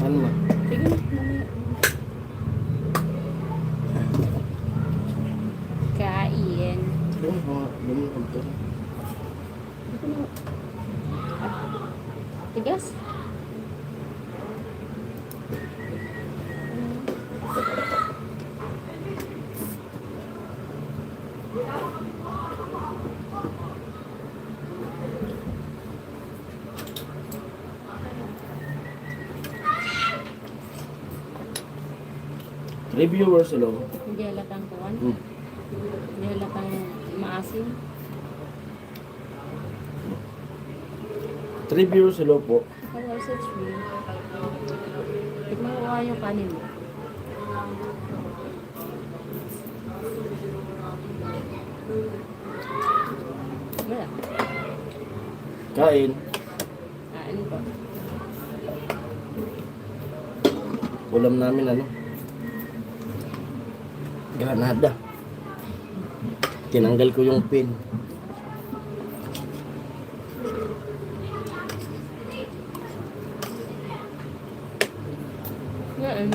Ano ma? Sige, mamaya. Kain. Yung mga ganun pag ito. Ito na. Tigas? Reviewers, hello. Hindi halatang kuwan. Hmm. Hindi halatang maasim. Reviewers, hello po. Hello, sa tree. Tikman ko nga yung kanin mo. Wala. Kain. Ano ba? Ulam namin ano? Granada. Tinanggal ko yung pin. Yan.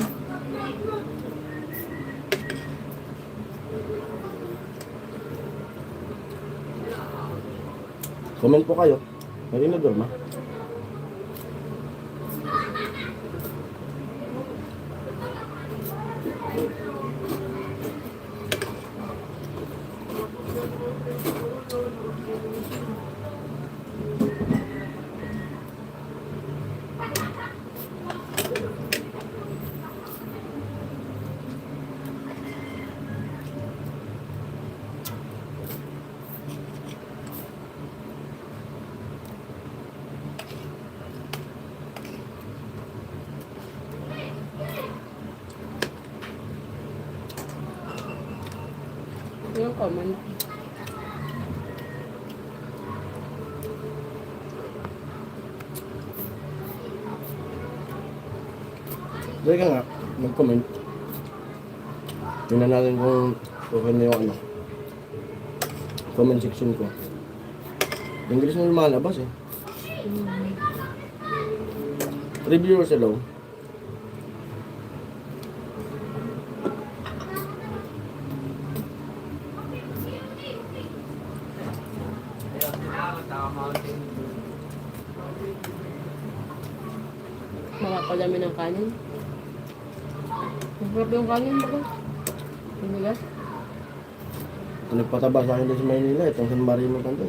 Comment po kayo. Marinador ma. Yung comment. Dali ka nga. Mag-comment. Tingnan natin kung okay na yung ano. Comment section ko. English na lumalabas eh. Reviewers, hello. Makakalami ng kanin. Masarap yung kanin ba ba? Pinigas? Nagpataba sa akin din sa Maynila. Itong San Marino kanto.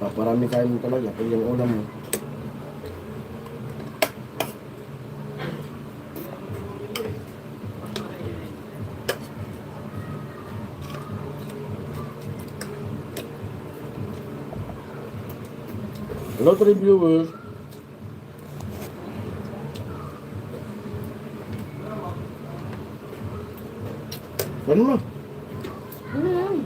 Paparami kain mo talaga. Pag yung ulam mo. Hello to reviewers. Ano mo? Ano yan?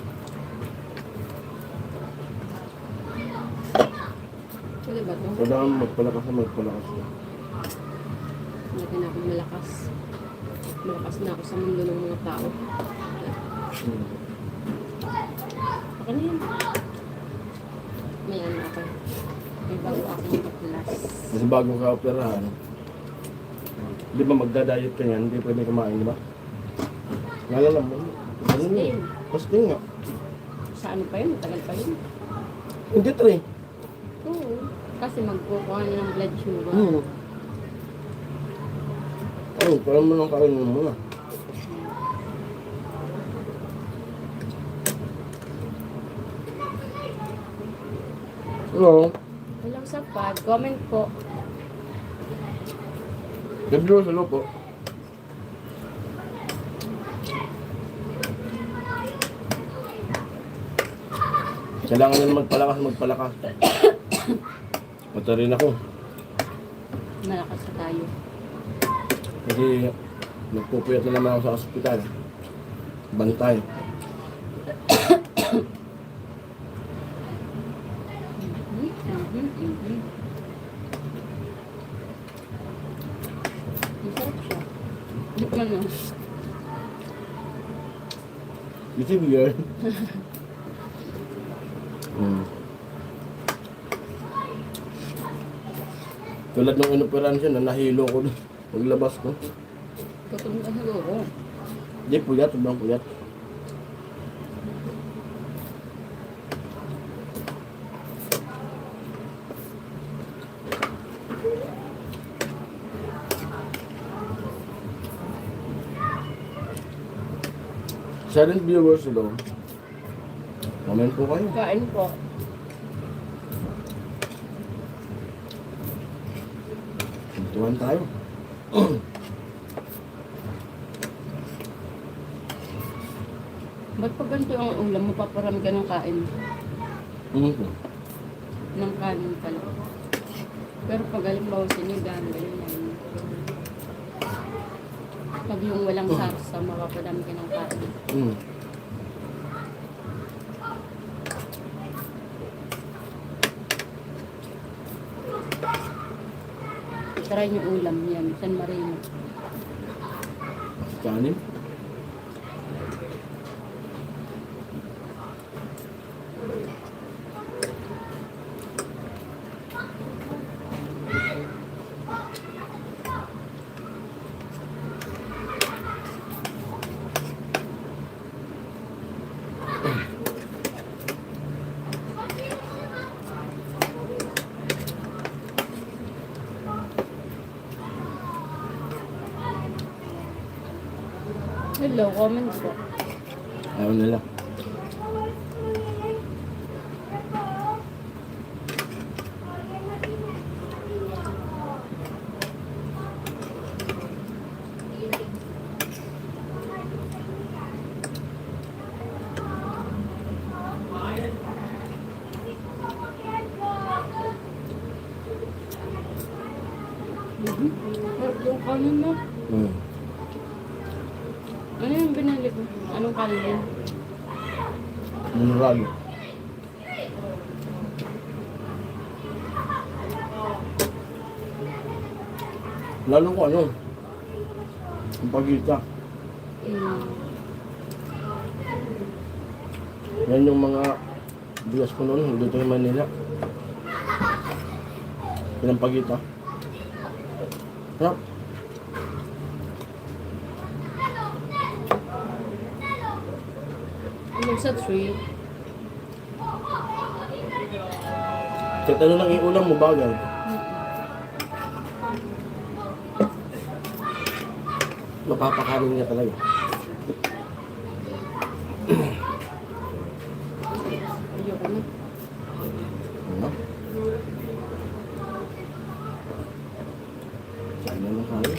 Pwede ba ito? Kailangan magpalakas na magpalakas. Hindi na ako malakas. Malakas na ako sa mundo ng mga tao. Baka na yan. May ano ako. May bago akong kaplas. Kasi bago ka operahan, di ba magda-diet ka yan, hindi pwede kumain, di ba? Nalala mo, ano Fasting. yun? Fasting nga. Sa ano pa yun? Matagal pa yun. Hindi tre. Oo. Kasi magkukuha na ng blood sugar. Ay, parang mo lang kain mo muna. Hello. Walang sapat. Comment po. Gabriel, hello po. Kailangan nyo magpalakas. Mata rin ako. Malakas na tayo. Kasi nagpupuyat na naman ako sa ospital. Bantay. Masarap siya. Hindi ko ano. You see weird? Tulad nung inoperan siya na nahilo ko doon. Paglabas ko. Tutulog ka siguro. Di puyat, sobrang puyat. Silent viewers ito. Comment po kayo. Kain po. Tuwan tayo. Ba't pag ganito ang ulam mo, paparami ka ng kain? Ng kanin pala. Pero pag halimbawa sinigang, ganyan. Pag yung walang sarsa, mapaparami ka ng kain. Try niyo ulam yan, San Marino. Kanin. Hello, comment po. Ayaw nila. Yung kanin mo. Hmm. Ano yung binili ko? Anong kanin yun? Mineral. Lalo ko ano, yung pagita. Mm. Yan yung mga bigas ko noon, dito yung Manila. Pinampagita. Sarap. Ano sa tree? Kahit ano lang iulam mo, bagay. Mapapakanin niya talaga. Ayoko na. Ano? Sana na kaya.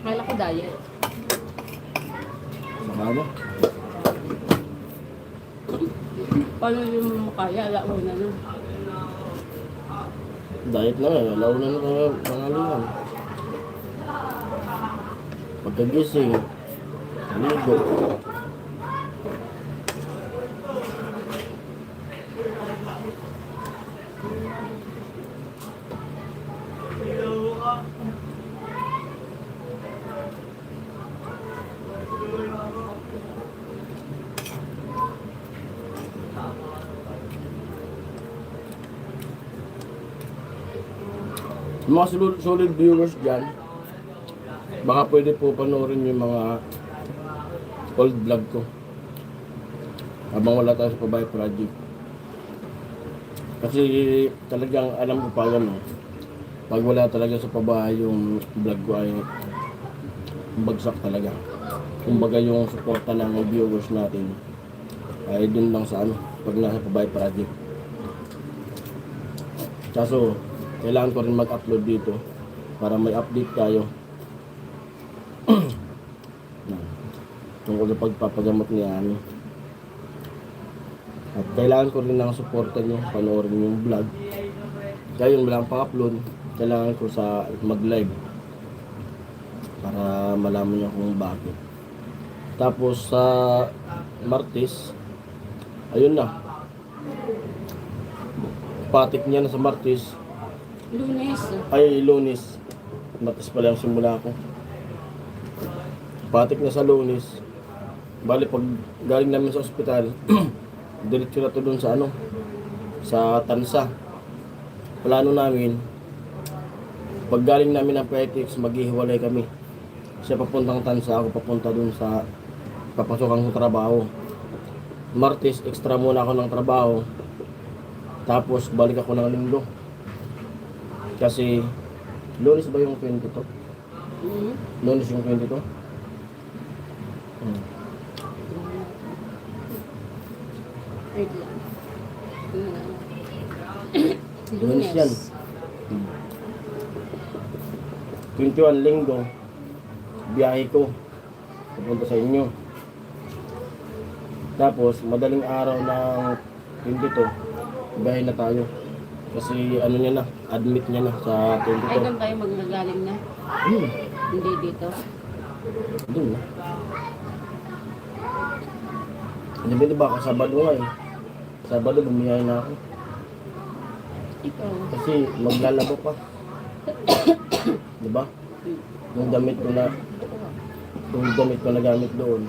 Kala ko diet. Saka ano? Paano yung kaya? Alauna na. Diet na nga, alaw na na tayo pangalingan. Pagkagising, aligo. Yung mga solid viewers dyan, baka pwede po panoorin yung mga old vlog ko habang wala tayo sa Pabay Project. Kasi talagang alam ko pa yan, pag wala talaga sa Pabay yung vlog ko ay bagsak talaga. Kumbaga yung suporta ng viewers natin ay dun lang sa ano, pag nasa Pabay Project. Kaso kailangan ko rin mag-upload dito para may update tayo tungkol sa pagpapagamot ni Ani. At kailangan ko rin ng suporta nyo, panoorin yung vlog. Kaya yung walang pa-upload, kailangan ko sa mag-live para malaman nyo kung bakit. Tapos sa Martes, ayun na, patik niya na sa Martes. Lunes. Ay, Lunes. Martes pala yung simula ko. Patik na sa Lunes. Bali, pag galing namin sa ospital, diretso na to dun sa ano, sa Tansa. Plano namin, pag galing namin ng Petix, maghihiwalay kami. Siya papuntang Tansa, ako papunta dun sa papasokan kong trabaho. Martes, extra muna ako ng trabaho. Tapos, balik ako ng Linggo. Kasi, Lunes ba yung 22? Mm. Lunes yung 22? Wait lang. Lunes yan. 21 Linggo, biyahe ko. Pupunta sa inyo. Tapos, madaling araw ng 22, biyahe na tayo. Kasi ano niya na, admit niya na sa Ay, 22. doon tayo magagaling na. Hmm, Hindi dito. doon na. Hindi ba diba, Sabado nga eh. Sabado, bumiyahe na ako. Ikaw. Kasi maglalaba pa. Diba? Yung damit ko na, yung damit ko na gamit doon.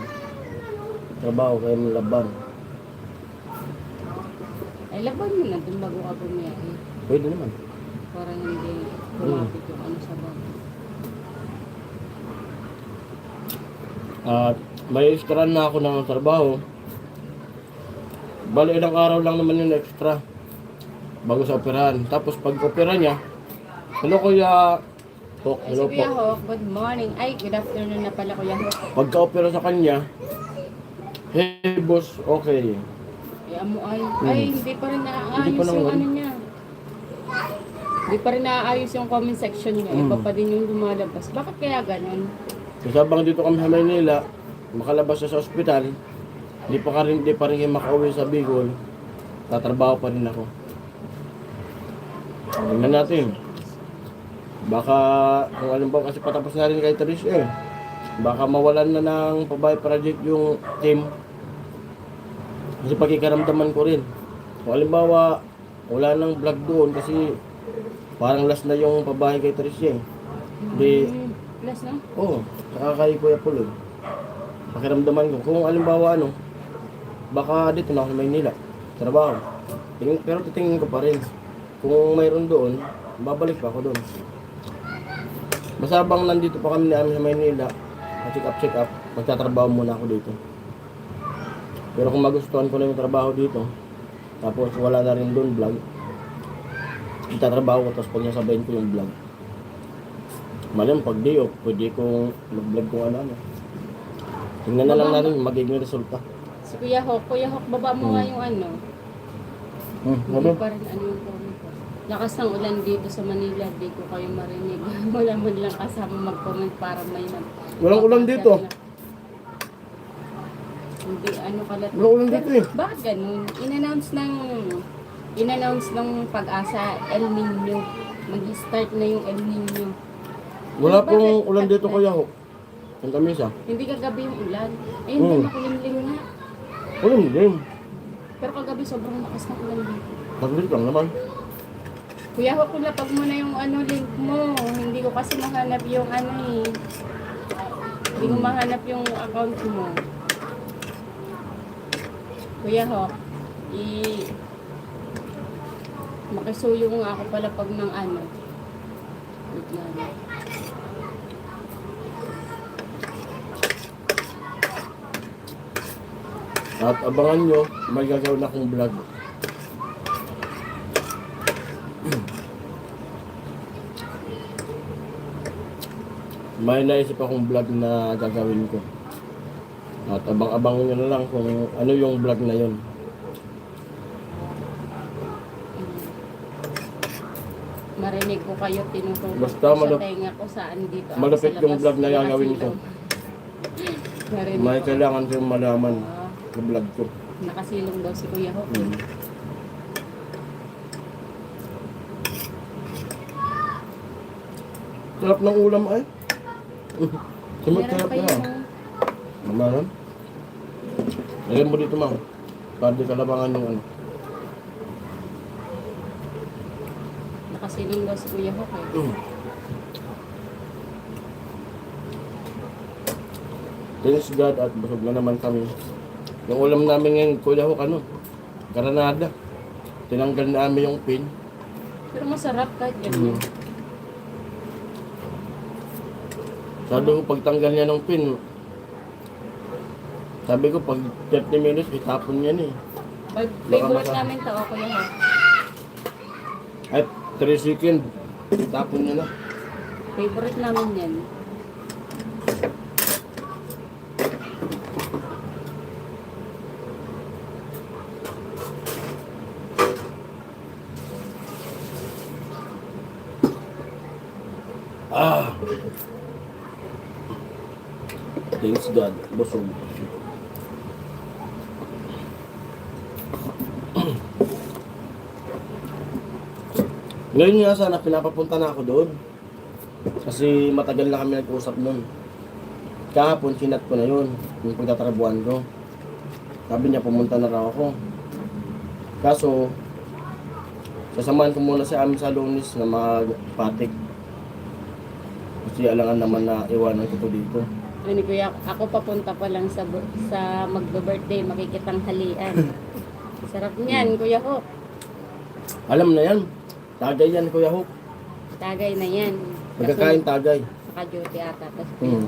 Trabaho kayo ng laban. Ay, laban mo na doon bago ka bumiyahe. Pwede naman. Parang hindi kumapit yung ano sa bago. At may extra na ako ng trabaho. Bali ilang araw lang naman yung extra bago sa operahan. Tapos pag opera niya, hello Kuya Hok, Ay, si hello Kuya po. Hok, good morning. Ay, good afternoon na pala Kuya Hok. Pagka-opera sa kanya, hey boss, okay. Ay, ay, hindi pa rin Hindi naaayos pa yung naman. ano niya. Hindi pa rin naaayos yung comment section niya. Iba pa din yung lumalabas. Bakit kaya ganon? Kasi habang dito kami sa Maynila, makalabas siya sa ospital, hindi pa rin kayo makauwi sa Bicol, tatrabaho pa rin ako. Tingnan natin. Baka, kung alam ba, kasi patapos na rin kay Trish eh. Baka mawalan na ng pabay project yung team. Kasi pagkikaramdaman ko rin. Kung alimbawa, wala nang vlog doon kasi parang last na yung pabahay kay Trish eh. Di, Plus, no? oo, saka kay Kuya Puloy. Pakiramdaman ko, kung alimbawa ano, baka dito na ako sa Maynila, trabaho. Pero titingin ko pa rin. Kung mayroon doon, babalik pa ako doon. Basta habang nandito pa kami namin sa Maynila, check up, magtatrabaho muna ako dito. Pero kung magustuhan ko na yung trabaho dito, tapos wala na rin doon vlog, itatrabaho ko tapos pagsasabayin ko yung vlog. Malam pag di off, pwede kong mag-vlog kung ano. Tingnan na lang natin magiging resulta. Si Kuya Hok, baba mo nga yung ano. Hindi pa rin ano yung comment ko. Lakas ng ulan dito sa Manila, di ko kayo marinig. Wala mo lang kasama mag-comment para may Walang ulan dito. Hindi, ano kalat. Walang ulan dito eh. Bakit ganun? In-announce ng pag-asa El Nino. Mag-start na yung El Nino. Wala Bakit? pong ulan dito Kuya Hok. Ang kamisa. Hindi kagabi yung ulan. Eh, hindi makulimlim nga. Ulan din. Pero kagabi sobrang lakas ng ulan dito. Taglit lang naman. Kuya Hok, lapag mo na yung ano link mo. Hindi ko kasi mahanap yung ano eh. Hindi ko mahanap yung account mo. Kuya Hok, makisuyo nga ako pala pag ng ano. Wait lang. At abangan nyo, may gagawin akong vlog. May naisip akong vlog na gagawin ko. At abang-abang nyo na lang kung ano yung vlog na yun. Marinig ko kayo tinutulog Basta ko sa tenga ko saan dito ako malapit sa yung labas. vlog na gagawin ko. Narinig May ko. kailangan kayong malaman Ah, sa vlog ko. nakasilong daw si Kuya Hok. Sarap ng ulam ay. Meron Sarap pa na. yung Mamahan. Lagyan mo dito ma'am. Para di kalabangan yung ano. nakasilong daw si Kuya Hok eh. Thanks God at busog na naman kami. Yung ulam namin ngayon, Kuya Hok, ano? Granada. tinanggal namin yung pin. Pero masarap kahit Mm. ganyan. Sabi ko, pagtanggal niya ng pin, sabi ko, pag 30 minutes, itapon yan eh. Favorite namin to, Kuya Hawk. At 3 seconds, itapon niya na. Favorite namin yan. Ah! Thanks God, busog. Ngayon nga sana pinapapunta na ako doon. Kasi matagal na kami nag-usap noon. Kahapon sinat ko na yun, yung pagtatrabuhan ko. Sabi niya pumunta na raw ako. Kaso, sasamahan ko muna si amin sa Lunes na magpatik. Kasi alangan naman na iwanan ko to dito. Ano Kuya, ako papunta pa lang sa magbe-birthday, makikitang halian. Sarap niyan, Kuya Hawk. Alam na yan. Tagay yan, Kuya Hook. Tagay na yan. Pagkakain tagay. Naka-duty ata. Tapos Hmm.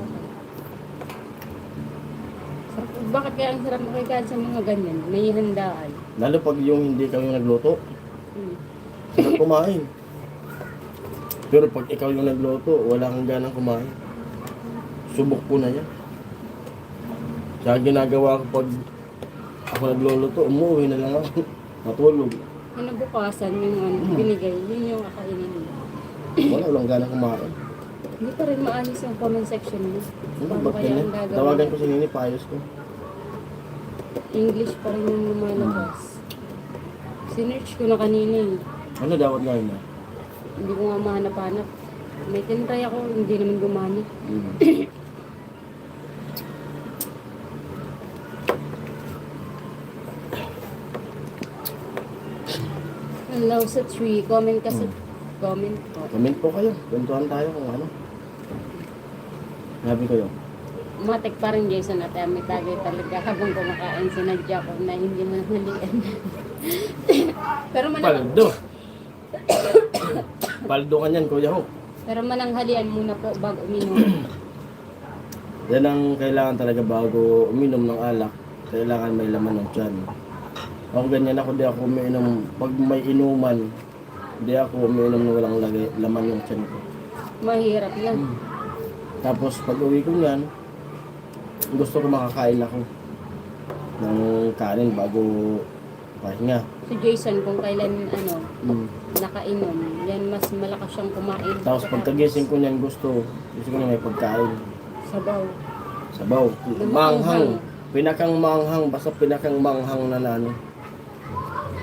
sarap, bakit kaya ang sarap makikain sa mga ganyan? May handaan. Lalo pag yung hindi kami nagluto. Hmm. Sarap kumain. Pero pag ikaw yung nagluto, wala kang ganang kumain. Subok ko na yan. Kaya ginagawa ko pag ako nagluluto, umuwi na lang ako. Matulog. Kinabukasan yung binigay, yun yung kakainin mo. Walang ganang kumain. Hindi pa rin maalis yung comment section mo. Paano Ba't kaya ganyan? ang gagawin? Tawagan ko si Nini, paayos ko. English pa rin yung lumalabas. Sinearch ko na kanina eh. Ano dapat gawin na? Hindi ko nga mahanap-hanap. May tinry ako, hindi naman gumana. Hello sa tree. Comment ka sa comment ko. Comment po kayo. Kwentuhan tayo kung ano. Sabi ko yun. Matik pa rin Jason at may tagay talaga habang kumakain sinadya ko na hindi mo nalian. Pero Paldo. Paldo ka niyan, Kuya Hook. pero mananghalian muna po bago uminom. Yan ang kailangan talaga bago uminom ng alak. Kailangan may laman ng tiyan. Ako ganyan ako, di ako umiinom. Pag may inuman, di ako umiinom na walang laman ng tiyan ko. Mahirap yan. Tapos pag uwi ko yan, gusto ko makakain ako ng kanin bago pahinga. Si Jason kung kailan Mm. nakainom, yan mas malakas siyang kumain. Tapos pagkagising ko niyan gusto ko na may pagkain. Sabaw. Sabaw. Manghang. Pinakang manghang. Basta pinakang manghang na ano.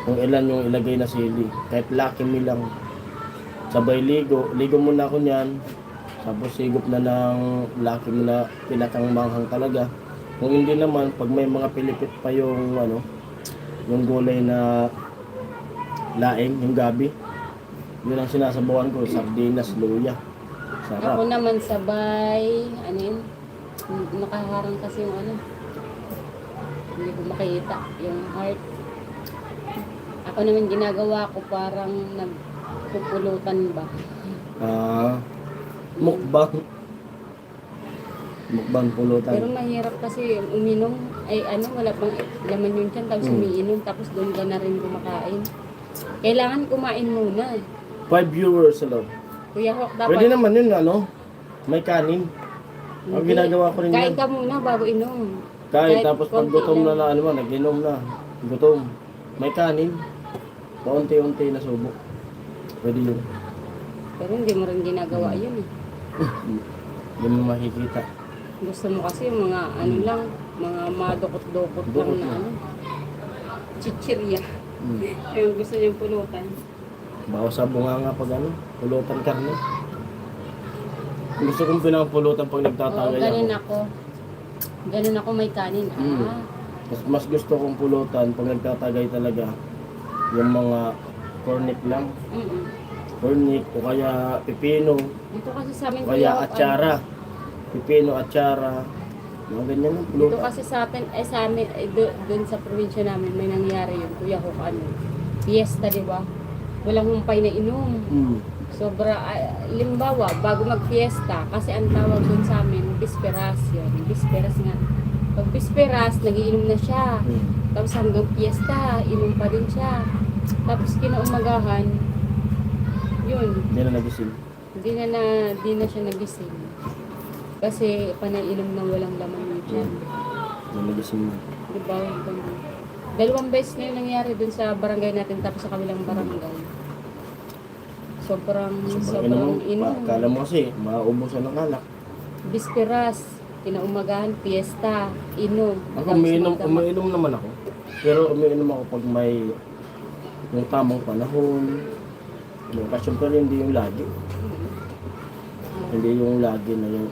Kung ilan yung ilagay na sili. Kahit Lucky Me lang. Sabay ligo. Ligo muna ako niyan. Tapos sigop na ng Lucky Me na pinakang manghang talaga. Kung hindi naman, pag may mga pilipit pa yung yung gulay na laing, yung gabi. Yun ang sinasabawan ko. Sardinas, luya. Sarap. Ako naman sabay, nakaharang kasi yung hindi ko makita, yung heart. Ako naman ginagawa ko parang nagpupulutan ba. Mukbang. Mukbang pulutan. Pero mahirap kasi uminom, wala pang laman yung tiyan, tapos umiinom, tapos doon ka na rin kumakain. Kailangan kumain muna. 5 viewers alone. Kuya Hawk, Pwede dapat naman yun, may kanin. Ang hindi. ginagawa ko rin Kain yan. ka muna bago inom. Kain, tapos pag konti gutom lang. na nag-inom na. Gutom. May kanin. Paunti-unti na subo. Pwede yun. Pero hindi mo rin ginagawa yun eh. Hindi mo makikita. Gusto mo kasi yung mga lang, mga madukot-dukot lang Dukot na na. chichirya. Hmm. Yung gusto niyang pulutan. Bawas sa bunganga pag pulutan karne. Gusto kong pinapulutan pag Oo, nagtatangay ganun ako. ako. Ganun ako may kanin. Mm. Mas gusto kong pulutan pag nagtatagay talaga yung mga cornic lang. Mm-mm. Cornic o kaya pipino, Dito kasi sa amin, o kaya Kuya, atsara. Pipino, atsara. Mga ganyan ang dito pulutan. kasi sa atin, sa amin, doon sa probinsya namin, may nangyari yun. Kuya Hawk, fiesta, di ba? Walang humpay na inom. Sobra, limbawa, bago mag-fiesta, kasi ang tawag dun sa amin, bisperas yun. Bisperas nga. Pag bisperas, nagiinom na siya. Tapos hanggang fiesta, inom pa din siya. Tapos kinaumagahan, yun, Hindi na nagising. di na siya nagising. Kasi panainom na walang laman yung tiyan. Hindi na nagising mo. Diba? Dalawang beses na yung nangyari dun sa barangay natin tapos sa kabilang barangay. Sobrang inom. Kala mo kasi, maubusan ng alak. Bisperas, kinaumagahan, fiesta, inom. Ako, Tapos magdamag. umiinom naman ako. Pero umiinom ako pag may yung tamang panahon. Yung okasyon, pero hindi yung lagi. Hindi yung lagi na yung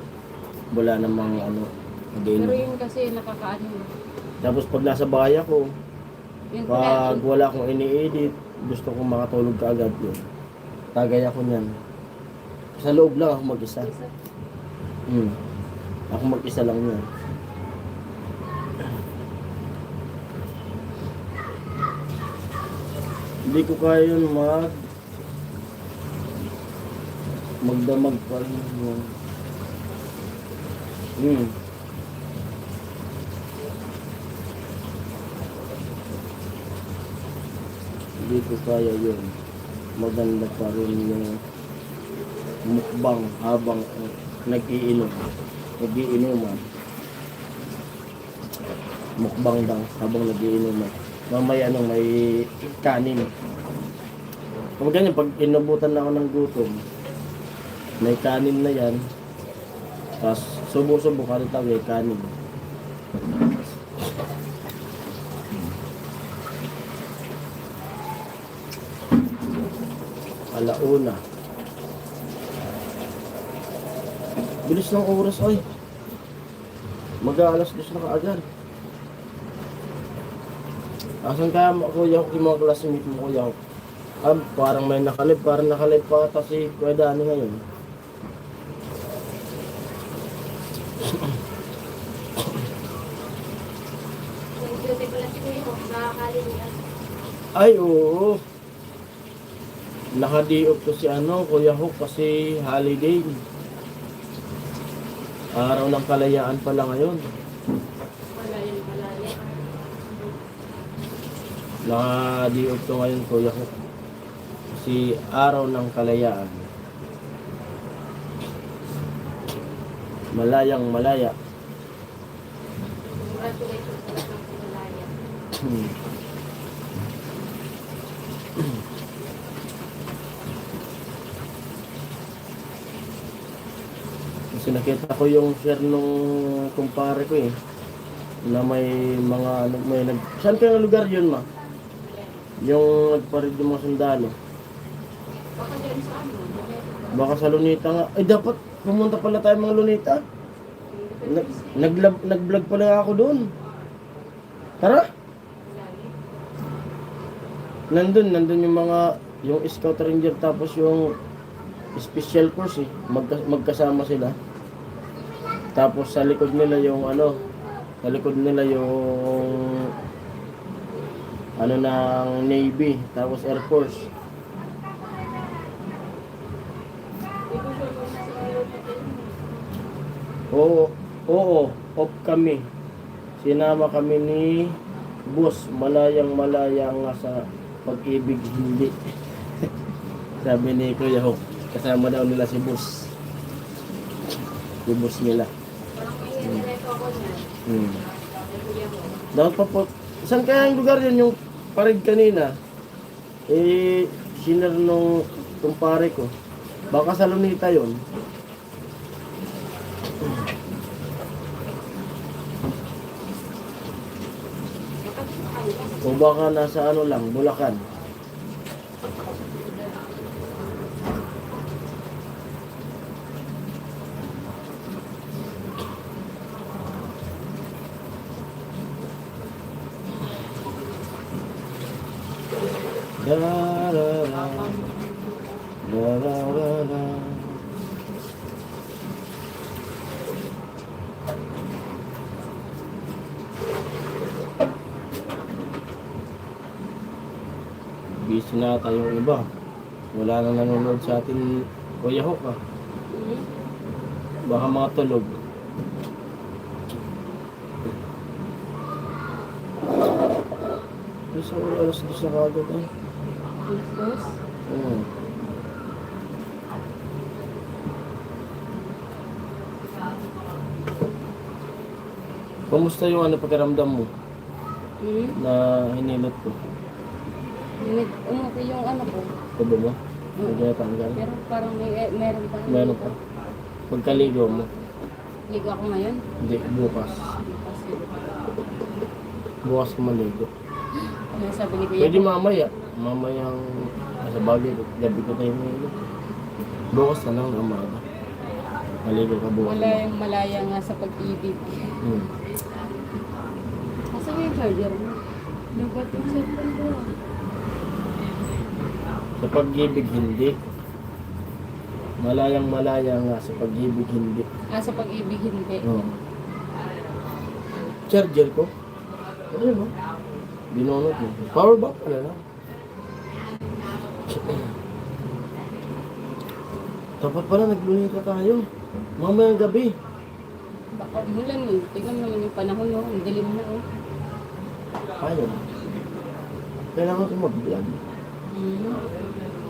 wala namang ano, Pero mag-iinom. yun kasi nakakaano. Tapos pag nasa bahay ako, Yun pag wala akong ini-edit, gusto kong makatulog ka agad yun. Tagay ako niyan. Sa loob lang ako mag-isa. Ako mag-isa lang yan. Hindi ko kaya yun magdamag pa rin yun. Hindi ko kaya yun. Maganda pa rin yung mukbang habang nag-iinom. Nag-iinuman. Mukbang daw habang nag-iinuman. Mamaya nung may kanin. Kung ganyan, pag inabutan na ako ng gutom, may kanin na yan. Tapos subo-subo ka rin may kanin. Alauna. Bilis ng oras ay. Mag-aalas 10 na kaagad. Asan kaya kuya ko yung mga classmate mo kuya ko? Parang may nakalib pa ata si Kuya Dani ngayon. Ay oo. Nakadiop to si Kuya Hook kasi holiday. Araw ng kalayaan pala ngayon. Nakadiop to ngayon Kuya Hook. Kasi araw ng kalayaan. Malayang malaya. Kasi nakita ko yung share nung kumpare ko na may mga saan kayong lugar yun ma? Yung nagparid yung mga sundalo. Baka sa Lunita nga. Ay dapat pumunta pala tayo mga Lunita. Nag-vlog pala ako doon. Tara. Nandun yung scout ranger tapos yung special force magkasama sila. Tapos sa likod nila yung ng Navy, tapos Air Force. Oo, off kami. Sinama kami ni Boss, malayang nga sa pag-ibig hindi. Sabi ni Kuya Hook, kasama daw nila si Boss. Si Boss nila. Dapat pa po, saan kaya yung lugar yun yung parig kanina? Sinner nung kumpare ko. Baka sa Lunita yun. O baka nasa Bulacan. Da da da da da da. alis na ata yung iba. Wala nang nanonood sa atin, Kuya Hok ah. Hmm? Baka mga tulog. Isang oras doon sa kagad eh. Tapos, Oo. Kamusta yung ano pakiramdam mo na hinilot ko? umuwi yung ano ko. Tubo mo? Hindi na tanggal? Pero parang meron pa. Meron pa. Pagkaligo mo? Ligo ako ngayon. Hindi, bukas. Kasi, Bukas ka maligo. ano sabi ni Kuya? Pwede mamaya. Mamayang sa bagay, gabi ko tayo nililot. Bukas na lang na umaga. Maligo ka bukas. Malayang malaya nga sa pag-ibig. Hmm. Asan yung charger mo? Nabat yung cellphone ko. Sa pag-ibig hindi. Malayang malaya nga sa pag-ibig hindi. Sa pag-ibig hindi. Oo. Charger ko. Ano mo? Binunod mo. Power bank pala lang. Dapat pala naglunita tayo. Mamayang gabi. Baka umulan eh. Tingnan naman yung panahon oh. Ang dilim na oh. Ayaw. Kailangan ko mag-vlog.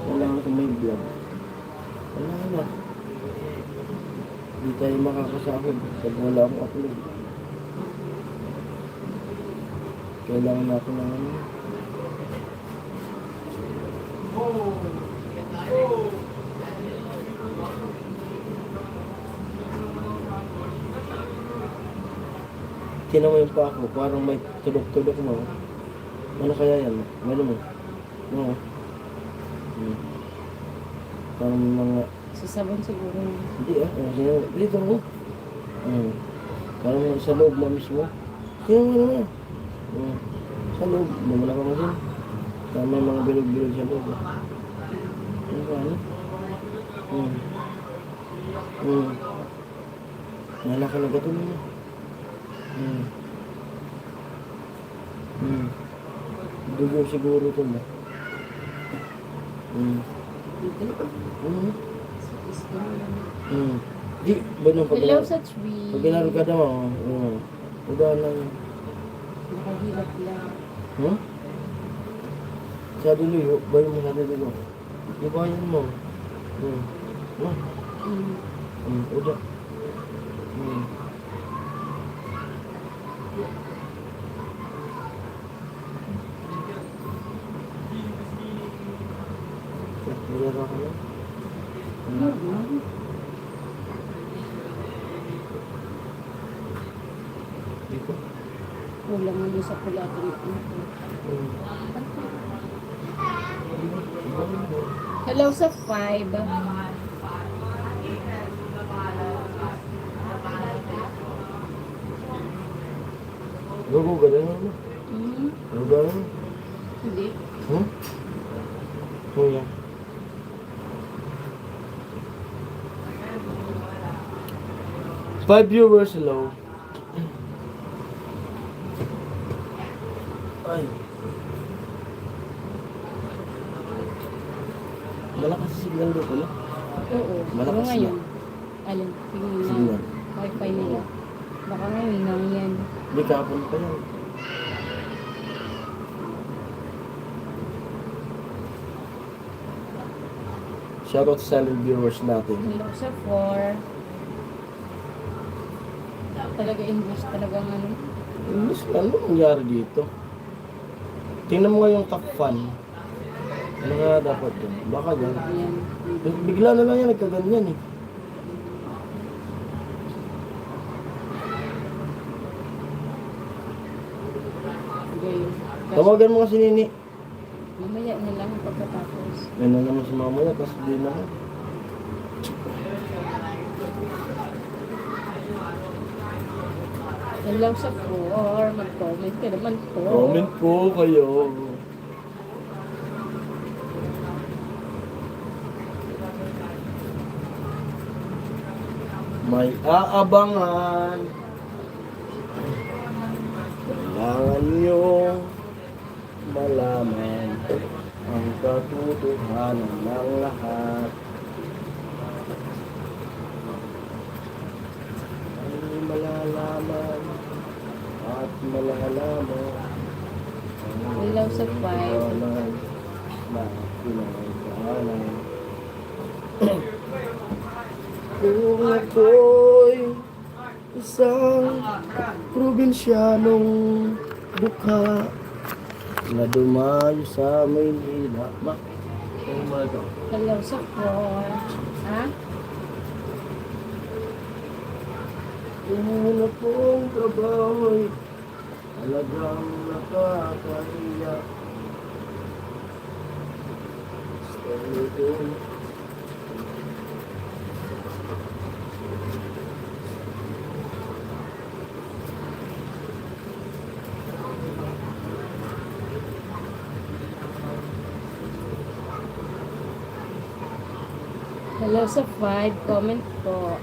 Kailangan ko may vlog. Wala na. Hindi tayo makakasahod pag wala akong upload. Kailangan natin ng ano. Tinan mo yung pa ako, parang may tulok-tulok mo. Ano kaya yan? Meron mo? Oo. Parang mga... Sasabon siguro. Hindi ah. Dito mo. Parang sa loob mo mismo. Tinan mo naman. Sa loob. Namula ka mo din. Parang may mga bilog-bilog sa loob. Ano ba ano? Nalaka na gato mo. Dugo siguro ito ba? Di, ba nung pag Hello sa tree. pag ginaro ka daw, udah lang. Nakahilap lang. Sa dulo, bayo mo sa dulo. Di ba yun mo? Udah. Mayroon ka na? Dito? Wala nga doon sa pulatin. Hello sa 5. Gago, ganun mo. Ganun. Hindi. Kuya. Five viewers, hello. Ay. Malakas ang signal doon pala. Oo. Malakas Ano ngayon? Alin? Tingnan na. Signal. Wi-Fi nila. Baka ngayon lang yan. Hindi kapon pa yan. Shoutout sa silent viewers natin. Hello sa 4. Talaga English talagang ano. English, ano nangyari dito? Tingnan mo nga yung top fan. Ano nga dapat dun? Baka dyan. Ayan. Bigla na lang yan, nagkaganyan eh. Gayon. Tawagan mo kasi Nini. Mamaya na lang pagkatapos. Ano naman si mamaya, tapos di na. Hello sa 4. Mag-comment ka naman po. Comment po kayo. May aabangan. Kailangan nyo malaman ang katotohanan ng lahat ay malalaman at malalaman Hello sa 5. na pinagdaanan. Kung ako'y isang probinsyanong bukha na dumayo sa Maynila. Oh my God. Hello sa 4. Ha? Kung akong trabaho'y talagang nakakahiya. Stay Hello sa 5. Comment po.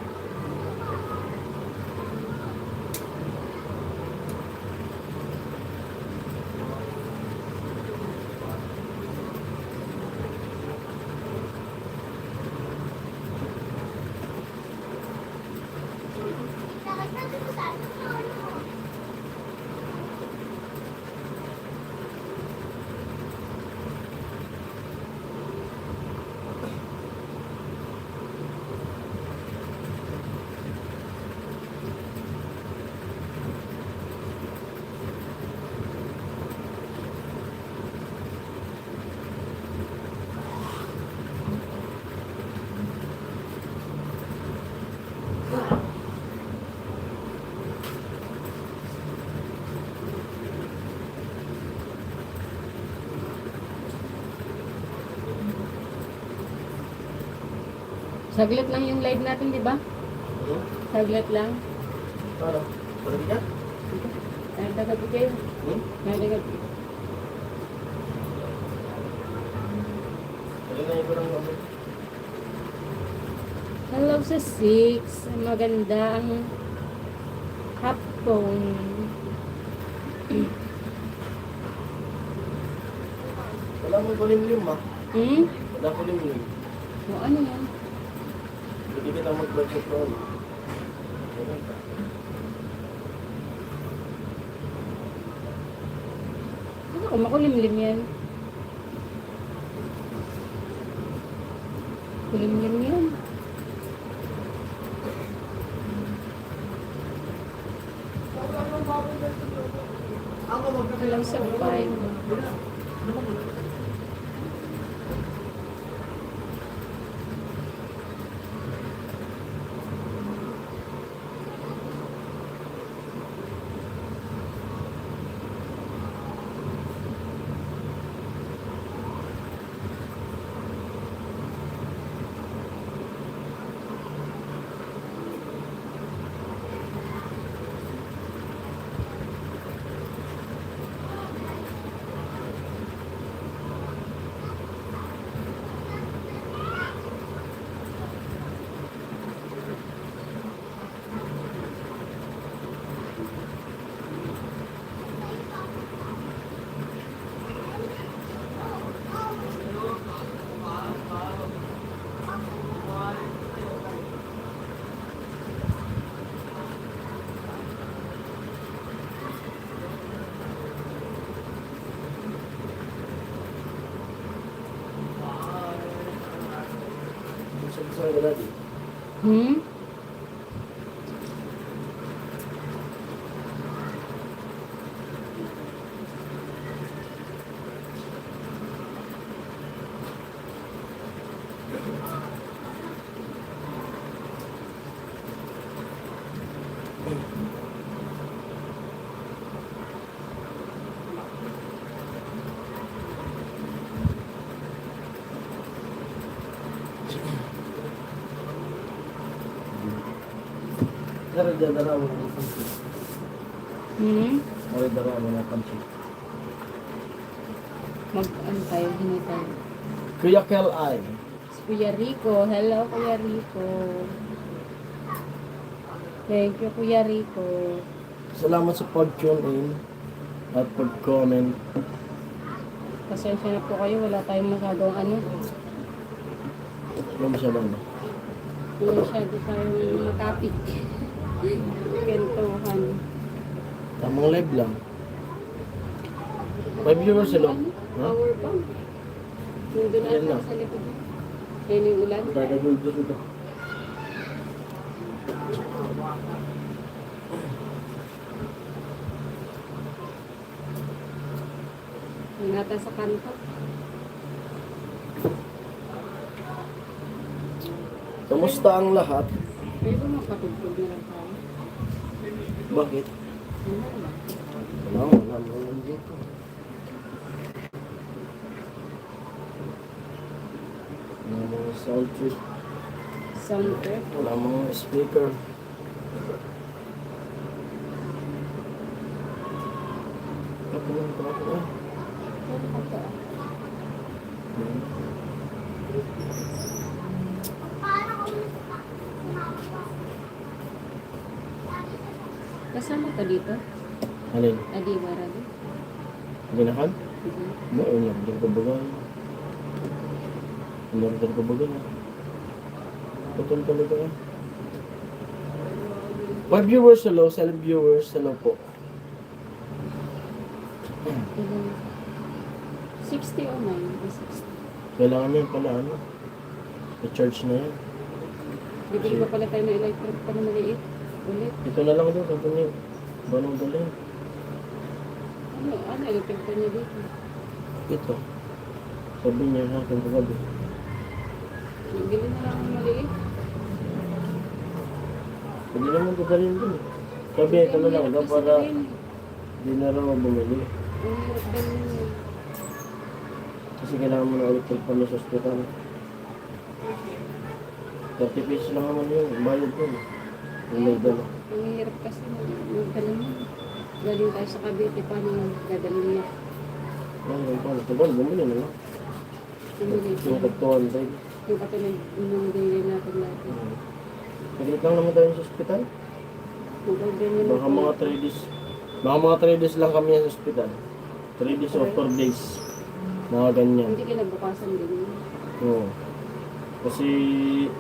Saglit lang yung live natin, di ba? Saglit lang. Para? Para di ka? Nagdagabi kayo. Nagdagabi. Talinayin ko lang ako. Hello sa 6. Magandang hapon. Wala mo kulimlim ah. Hmm? Wala kulimlim. O ano yan? Hindi ka na mag-budget ko. Ano ko, makulimlim yan. Kulimlim yan. Hello sa 5. Sorry, Daddy. Hmm? Dara mo ng pansit. Hmm? Dara mo ng pansit. Ano tayo? Hindi tayo. Kuya Kel ay. Si Kuya Rico. Hello, Kuya Rico. Thank you, Kuya Rico. Salamat sa pag-tune in at pag-comment. Pasensya na po kayo, wala tayong masyadong ano. Ano masyadong ba? Wala masyado tayong matapik. Kentuhan. Tamang live lang. 5 viewers sila. Ha? Power bank. Nandun Yan ata lang. sa likod. Yan yung ulan. Gagaguldos ito. Yung ata sa kanto. Kamusta ang lahat? Pwede ba makatugtog na lang tayo? Bakit? Wala lang. Wala mo lang dito. Wala mga sound trip. Sound trip. Wala mga speaker. Kapunan ko ako eh. Ano ka ba? Kasama ka dito? Alin? Adi Warado? Ginakan? Ba, unyag din ko bagay. Unyag din ko bagay. Putol talaga eh. 5 viewers, hello. 7 viewers, hello po. 60 o 9? 60. Kailangan yan pala, ano? I-charge na yan. Bibili pa pala tayo ng electric pa na maliit. Ulit. Ito na lang doon, sabi niyo. Banong dalhin. Ano electric pa niya dito? Ito. Sabi niya sa akin kagabi. Bibili na lang ng maliit. Hindi naman ko dalhin doon. Sabi, ito na lang daw para hindi na raw bumili. Ang hirap din yun. Kasi kailangan mo na electric pa sa hospital. 30 pesos lang naman yun. Bayad doon. Yung may dala. Ang hirap kasi magdala mo. Galing tayo sa Cavite, paano dadalhin niya? Ayun, paano? Ito bumili na lang. Bumili Yung ko. 200. Yung katulad nung daily natin natin. Pilit lang naman tayo sa hospital. Mag-order niya Baka mga 3 days. Baka mga 3 days lang kami sa hospital. 3 days or 4 days. Mga ganyan. Hindi kinabukasan din yun. Oo. Kasi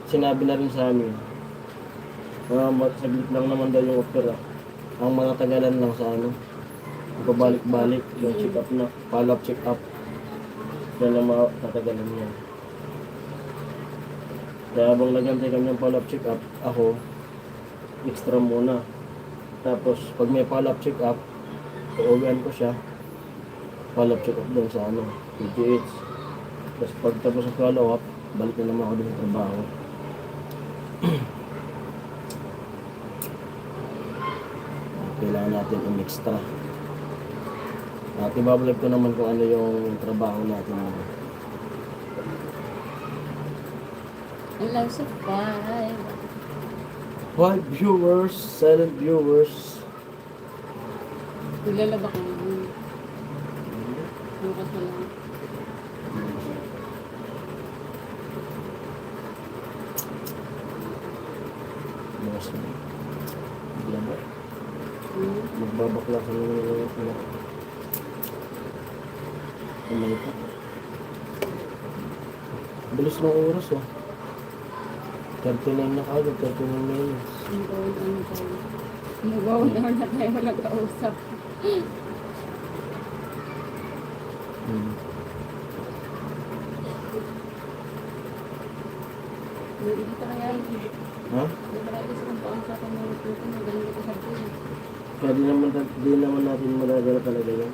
sinabi na rin sa amin. Saglit lang naman daw yung opera. Ang manatagalan lang sa ano. Pabalik-balik. Yung check up na. Follow-up check up. Yan ang matatagalan niya. Kaya habang nagantay kami ng follow-up check up, ako, extra muna. Tapos, pag may follow-up check up, uuwian ko siya. Follow-up check up doon sa ano, PGH. Tapos pag tapos ang follow-up, balik na naman ako doon sa trabaho. Kailangan natin extra. At ibablog ko naman kung ano yung trabaho natin. Hello sa 5. 5 viewers, 7 viewers. Nilalaba ka naman. Bukas na lang. Bukas na. Laba. Hmm. Magbabakla kami ng mga kamay pa. Bilis ng oras oh. 39 na kagad, 39 minutes. Mag-bawal na tayo walang kausap. Hindi ka kaya Ha? hindi ka kaya sa kung paano sa kung magaling ka sa atin. Kaya di naman natin magagala talaga yan.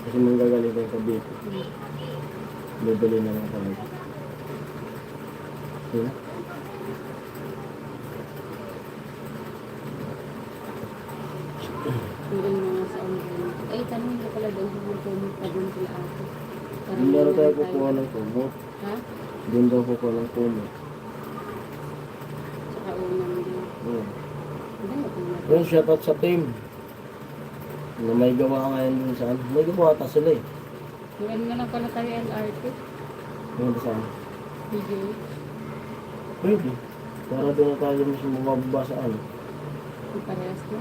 Kasi manggagaling tayo sa beef. Bibili na lang talaga. Hanggang mga sa online. Ay, tanong ko pala doon kung mag-comment pa doon sila ako. Hindi na tayo kukuha ng kumot. Ha? Doon daw kukuha ng kumot. Saka unang din. Hindi mo kung Yung shoutout sa team. Na may gawa ngayon dun saan. May gawa ata sila eh. Maganda na lang pala tayo LRT. Yung saan. Video. Pwede. Para doon na tayo mas mababa sa ano. Yung parehas na.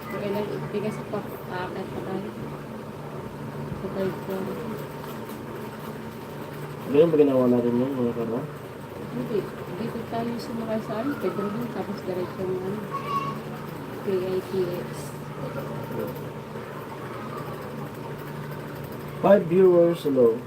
Pero ilang bigas pa. Aakat pa tayo. Kahit po. Ganyan ba ginawa natin yun, mga kara? Hindi. Dito tayo sumakay sa ano, Pedro din, tapos diretso ng ano, KITX. 5 viewers, hello.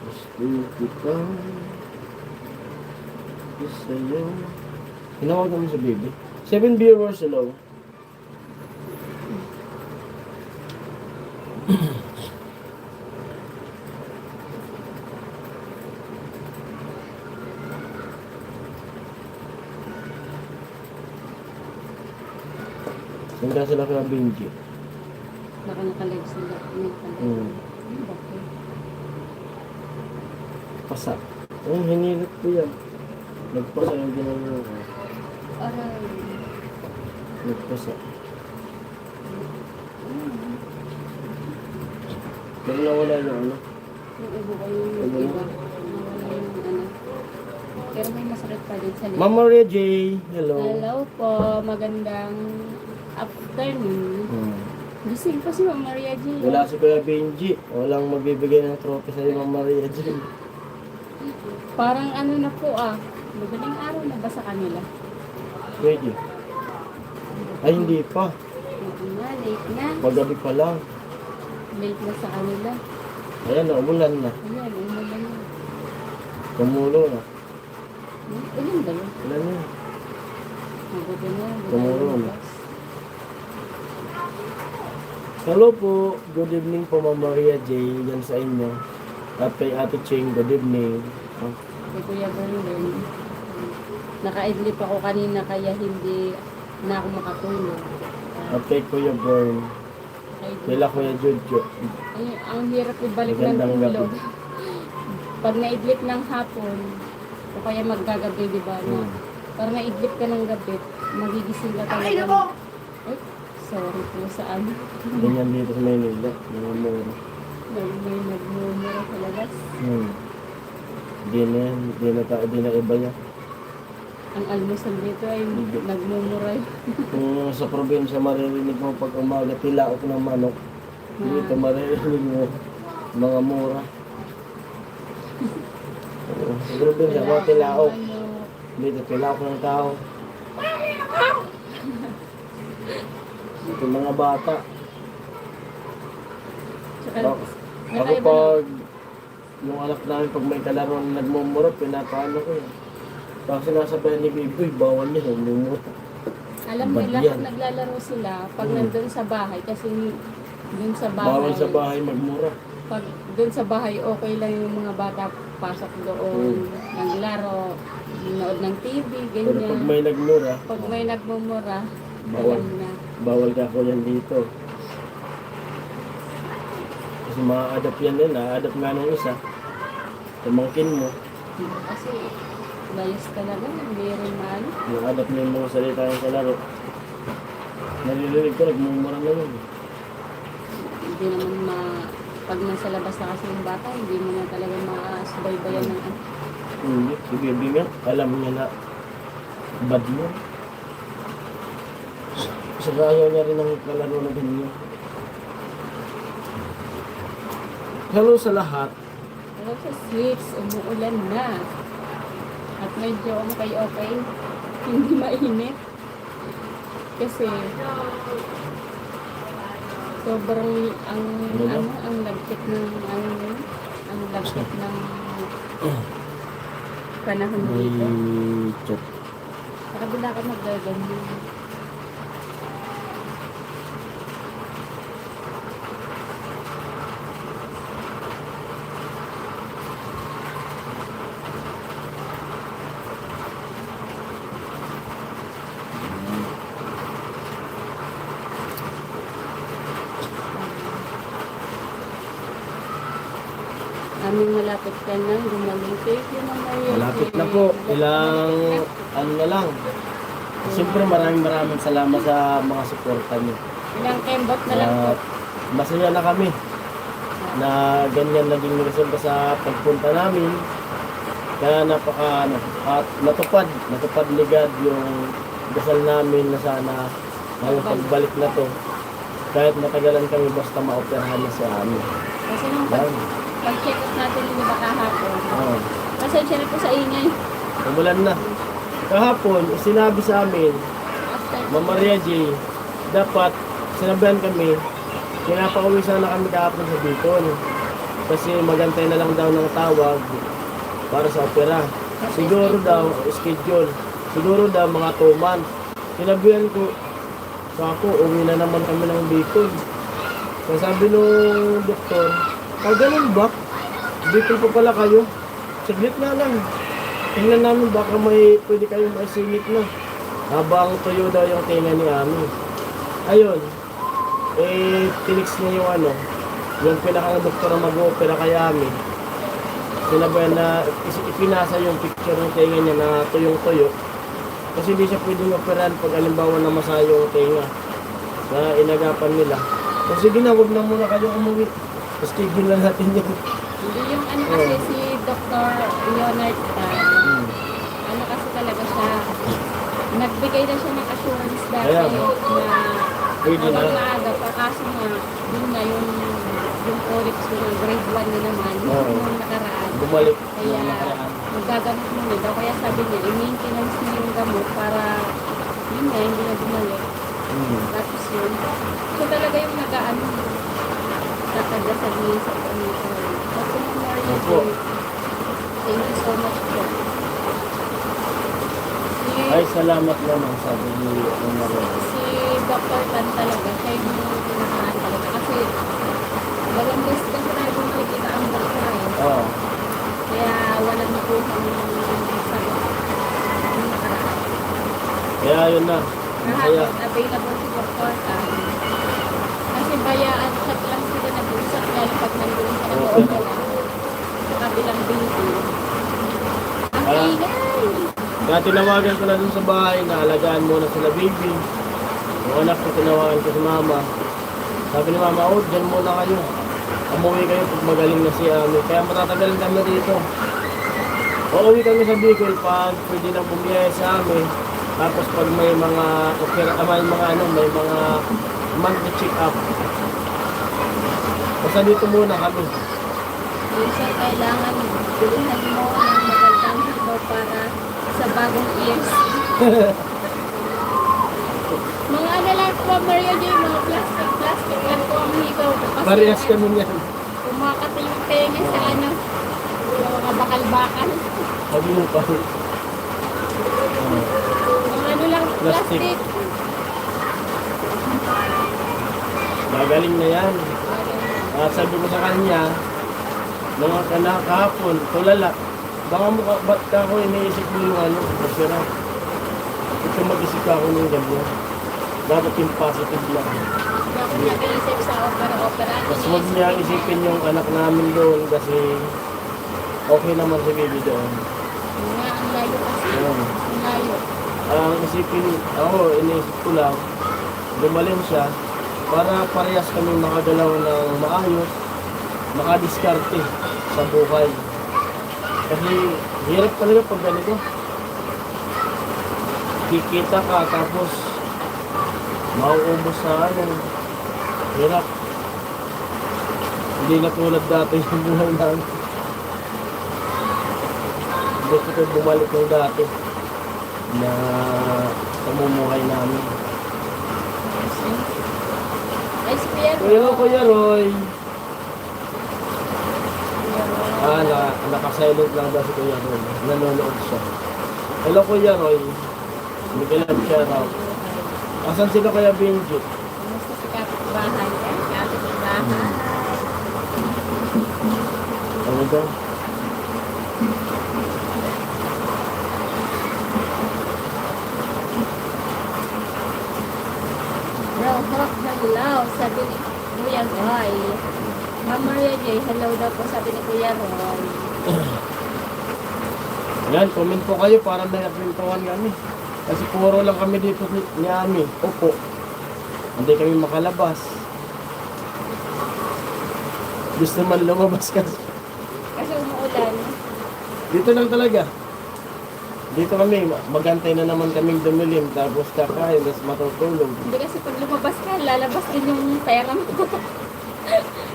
Gusto kita sa'yo. Hinawag namin sa baby. 7 viewers, hello. Sanda sila kaya Benji. Baka nakalive sila. May pala. Hmm. Bakit? Pasa. Oh, hinilit ko yan. Nagpasa yung ginagawa ko. Aray. Nagpasa. Pero nawala yung ano. Yung ubo ko yung Ubo iba. mo? Nawala yung ano. Pero may masakit pa din sa likod. Ma'am Maria J, hello. Hello po. Magandang afternoon. Gising pa si Ma'am Maria G. Wala si Kuya Benji. Walang magbibigay ng trophy sa'yo, Ma'am Maria J. Parang ano na po madaling araw na ba sa kanila? Pwede. Ay, hindi pa. Oo nga, late na. Paggabi pa lang. Late na sa kanila. Ayan na, umulan na. Ayan, umulan na. Tumulo na. Ulan ba yun? Ulan na. Mabuti na. Tumulo na. Hello po. Good evening po, Ma'am Maria J. Yan sa inyo. At kay Ate Ching, good evening. Oh. Kay Kuya Brandon. Naka-idlip ako kanina kaya hindi na ako makatulog. At kay Kuya Bern. Kila Kuya Jojo. Ay, ang hirap ibalik ng Magandang tulog. Pag naidlip ng hapon, o kaya maggagabi, di ba? Na, pag naidlip ka ng gabi, magigising ka talaga. Ay, sorry po sa ano. Ganyan dito sa Maynila. Namamura. May nagmumura sa labas. Hindi na yan. Hindi na iba yan. Ang almusal dito ay nagmumura. Kung sa probinsya maririnig mo pag umaga tilaok ng manok, dito maririnig mo mga mura. Sa probinsya mga tilaok, dito tilaok ng tao. Ito mga bata. Ako pag yung anak namin pag may kalaro na nagmumura, pinapaano ko yan. Pag sinasabayan ni Biboy, bawal niya nagmumura. Alam Bad nila yan. kung naglalaro sila, pag nandun sa bahay, kasi dun sa bahay, Bawal sa bahay magmura. pag dun sa bahay, okay lang yung mga bata pasok doon, naglaro, nood ng TV, Pero pag ganyan. may nagmura, Pag may nagmumura, Bawal. alam na. bawal ka ko yan dito. Kasi ma-adapt yan din, na-adapt nga nung isa. Pamangkin mo, Kasi bias talaga, meron man. na-adapt mo yung mga salita yung sa laro. Naririnig ko, nagmumura na yun. Hindi naman pag nasa labas na kasi yung bata, hindi mo na talaga makasubaybayan ng ano. Hindi, si Bibi nga, alam niya na bad mo. Saka ayaw niya rin ng kalaro na ganyan. Hello sa lahat. Pero sa Swiss, umuulan na. At medyo okay, hindi mainit. Kasi sobrang ang lagkit ng ang lagkit ng panahon May dito. chat. Sa kabila ka maggaganyan. Aming malapit ka na, gumaling. Thank you, Mama Yeti. Malapit na po. Ilang ano na lang. Siyempre maraming salamat sa mga suporta niyo. Ilang kembot na lang po. At masaya na kami. na ganyan naging resulta sa pagpunta namin. Kaya at natupad ni God yung dasal namin na sana ngayong pagbalik na to, kahit matagalan kami basta maoperahan na si Ami. Kasi nung Yan. pag-check up natin yung iba kahapon, Oo. pasensya na po sa ingay. Umulan na. Kahapon, sinabi sa amin, After, Ma'am Maria J, dapat sinabihan kami, pinapauwi sana kami kahapon sa Bicol. Kasi magantay na lang daw ng tawag para sa opera. Siguro daw, schedule. Siguro daw mga 2 months. Sinabihan ko, ako, uwi na naman kami ng Bicol. So sabi nung doktor, ganun ba? Bicol pa pala kayo? Saglit nga lang. Tingnan namin baka pwede kayong maisingit na. Habang tuyo daw yung tinga ni Ami. Ayun. Tinix niya yung yung pinaka-doktor na mag-opera kay Ami. Sinabayan na ipinasa yung picture ng tinga niya na tuyong-tuyo. Kasi hindi siya pwedeng operan pag alimbawa na masaya yung tinga. Na inagapan nila. O sige na, huwag na muna kayo umuwi. Schedule na natin yun. hindi yung kasi si Dr. Leonard Tan, ano kasi talaga siya, nagbigay na siya ng assurance dati Kaya, na pwede na. habang maaga pa, kaso nga, yun na yung Forex ko na grade 1 na naman, Oo. yung nakaraan. Bumalik. Kaya, magagamot mo daw. Kaya sabi niya, i-maintenance niya yung gamot para, yun nga, hindi na bumalik. Tapos yun. So talaga yung nag-ano, tatagdasan niya sa panito. So, Maria Opo. J, thank you so much po. Ay, salamat naman, sabi ni Maria. Si Dr. Tan talaga, siya yung pinakahan talaga. Kasi, walang best kasi tayo kung makikita ang doktor eh. Oo. Kaya walang nakuha ng sagot. Yung nakaraan. Kaya yun na. Masaya. Kahapon, available si Dr. Tan. Kasi bayaan, chat lang sila nag-usap dahil pag nandun sa nag-uumpa lang. Sa kabilang building. Ang Ah. ingay! Kaya tinawagan ko na dun sa bahay na alagaan muna sila baby. Yung anak ko, tinawagan ko si mama. Sabi ni mama, dyan muna kayo. Umuwi kayo pag magaling na si Ami. Kaya matatagalan kami dito. Uuwi kami sa Bicol pag pwede nang bumiyaya si Ami. Tapos pag may mga may mga monthly check up. Basta dito muna kami. Minsan kailangan bilihan mo ng magandang hito para sa bagong years. Mga ano lang po, Maria J, mga plastic lang po ang hikaw. Kasi Parehas kami yan. kumakati yung tenga sa yung mga bakal-bakal. Sabi mo pa. Mga ano lang, Plastic. plastic. Magaling na yan. At sabi ko sa kanya, nung kahapon, tulala, ba't ka ako iniisip mo yung opera? Ito mag-isip ka ako ng ganyan. Dapat yung positive lang. Hindi ako nag-iisip sa opera-opera. Mas huwag niya isipin yung anak namin doon kasi okay naman si baby doon. Nga, ang layo kasi. Ayun. Ang layo. Ang isipin, iniisip ko lang, gumaling siya para parehas kami makagalaw ng maayos, makadiskarte sa buhay. Kasi hirap talaga pag ganito. Kikita ka tapos mauubos sa hirap. Hindi na tulad dati yung buhay namin. Gusto ko bumalik ng dati na pamumuhay namin. SPN. Kuya Roy. Naka-silent lang daw si Kuya Roy. Nanonood siya. Hello Kuya Roy. Bigyan siya raw. Asan sila Kuya Benji? Kamusta si kapitbahay? Kapitbahay. Ano daw? Hello, sabi ni Kuya Roy. Ma'am Maria J, hello daw po, sabi ni Kuya Roy. Yan, comment po kayo para may napintuhan kami. Kasi puro lang kami dito ni Ami. Opo. Hindi kami makalabas. Gusto man lumabas ka. Kasi umuulan. Dito lang talaga. Dito kami, magantay na naman kaming dumilim, tapos kakain, tapos matutulog. Hindi kasi pag lumabas ka, lalabas din yung pera mo.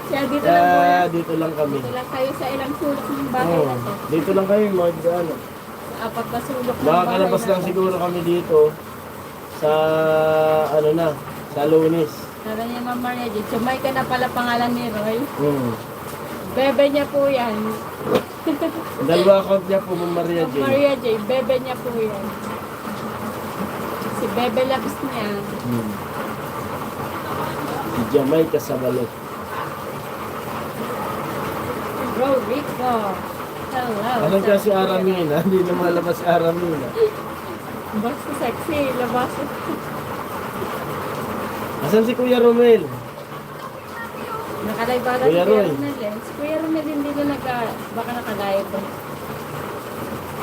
Kaya dito lang po Kaya yan. dito lang kami. Dito lang kayo sa ilang sulok ng bahay Oo, na to. dito lang kami, ano. Apat na sulok ng Makakalabas bahay lang na to. siguro kami dito sa, ano na, sa Lunes. Sabi niya, Ma'am Maria J, sumay ka na pala pangalan ni Roy. Hmm. Bebe niya po yan. Dalawa account niya po, Ma'am Maria Ma'am Jane. Maria J, bebe niya po yan. Si Bebe Labs niya. Hmm. Si Jamaica sa balot. Bro, Rico. Hello. Alam ka si Aramina, hindi na malabas si Aramina. Basta sexy, labas. Asan si Kuya Romel? Nakalive ba Kuya si Kuya Roy. Romel eh? Si Kuya Romel hindi na baka nakalive.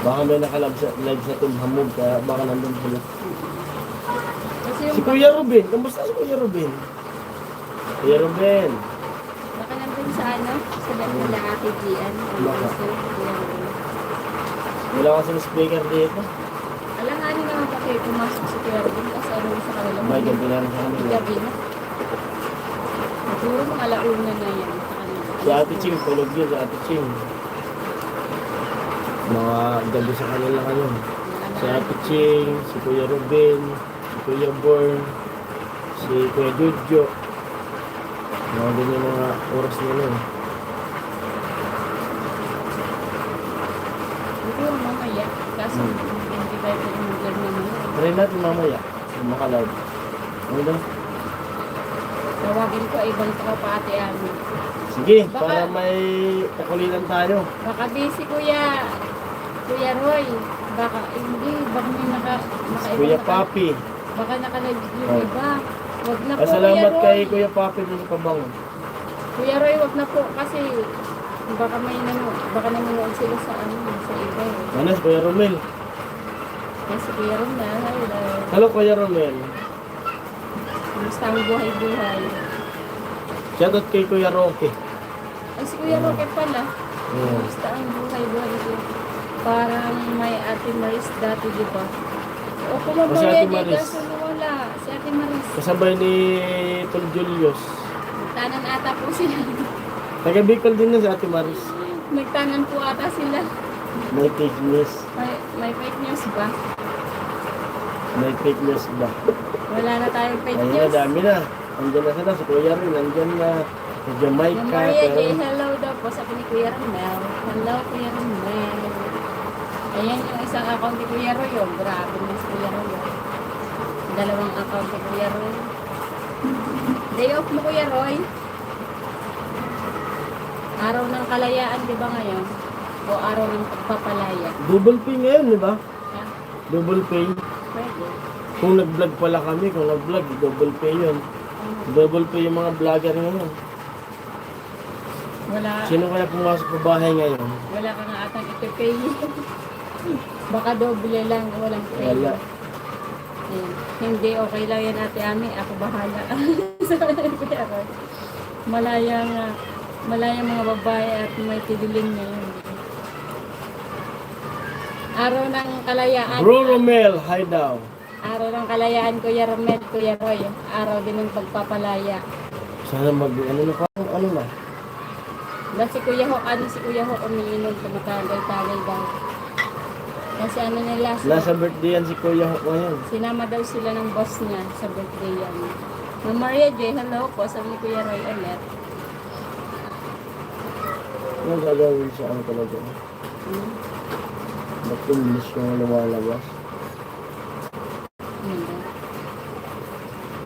Baka may live sa Team Hamog, kaya baka nandun sila. Kasi yung Si Kuya Ruben, kamusta si Kuya Ruben? Kuya Ruben. baka nandun sa ano, sa level na Ate Gian. Baka. Si Kuya Romel. Wala kasing speaker dito. Alanganin naman pa kayo pumasok si Kuya Romel kasi ano sa kanila. May gabi na sa kanila. Gabi na. Siguro mga alauna na yan sa kanila. Si Ate Ching, tulog yun si Ate Ching. Mga gabi sa kanila ngayon. Si Ate Ching, si Kuya Ruben, si Kuya Born, si Kuya Jojo. Mga ganyan mga oras nila eh. Siguro mamaya. Kaso hindi tayo pinag naman. Try natin mamaya. Kung makalive. Ano daw? Tawagin ko ibang tao pa ate amin. Sige, Baka- para may kakulitan tayo. Baka busy Kuya Roy. Baka hindi. Baka may Si Kuya Papi. Baka naka-live yung Oh. iba. Wag na po Pasalamat Kuya Roy. kay Kuya Papi dun sa pabango. Kuya Roy, wag na po kasi baka baka nanonood sila sa sa iba. Eh. Ano si Kuya Romel? Kasi Kuya Roy na, hello. Hello Kuya Romel. Kumusta ang buhay-buhay? Shoutout kay Kuya Roque. Ay, si Kuya Roque pala. Yeah. Kumusta ang buhay-buhay ko? Parang may Ate Maris dati, di ba? O O, si kumabaya Ate di Maris. kaso nawala. Si Ate Maris. Kasabay ni Tol Julius. Nagtanan ata po sila. Taga Bicol din na si Ate Maris. Nagtanan po ata sila. May fake news. May fake news ba? May fake news ba? Wala na tayong fake Ayun na, news. dami na. Andiyan na sila. Si Kuya rin, nandiyan na. Si Jamaica. Yung Maria J, pero- hello daw po sabi ni Kuya Romel. Hello, Kuya Romel. Ayan yung isang account ni Kuya Roy. Oh. Grabe na si Kuya Roy. Oh. Dalawang account ni Kuya Roy. Day off mo, Kuya Roy. Araw ng kalayaan, di ba ngayon? O araw ng pagpapalaya? Double pay ngayon, di ba? Ha? Double pay. Pwede. Kung nag-vlog pala kami, kung nag-vlog, double pay yun. Double pay yung mga vlogger ngayon. Wala, Sino kaya pumasok sa bahay ngayon? wala ka nga atang ipipay. Baka doble lang, walang pay. Wala. Ayan. Hindi, okay lang yan ate Ami. Ako bahala. Kuya Roy. Malaya mga babae at may tidiling ngayon. Araw ng kalayaan. Bro Romel, hi daw. Araw ng kalayaan, Kuya Romel, Kuya Roy. Araw din ng pagpapalaya. Sana ano na parang ano na. Dahil si Kuya Ho, umiinom, tumatagal-tagal daw. Kasi ano nila, Nasa birthday yan si Kuya Hok ngayon. sinama daw sila ng boss niya sa birthday yan. Ma'am Maria J, hello po, sabi ni Kuya Roy ulit. Ano gagawin siya ano talaga? Hmm? Ba't English yung lumalabas? Hindi.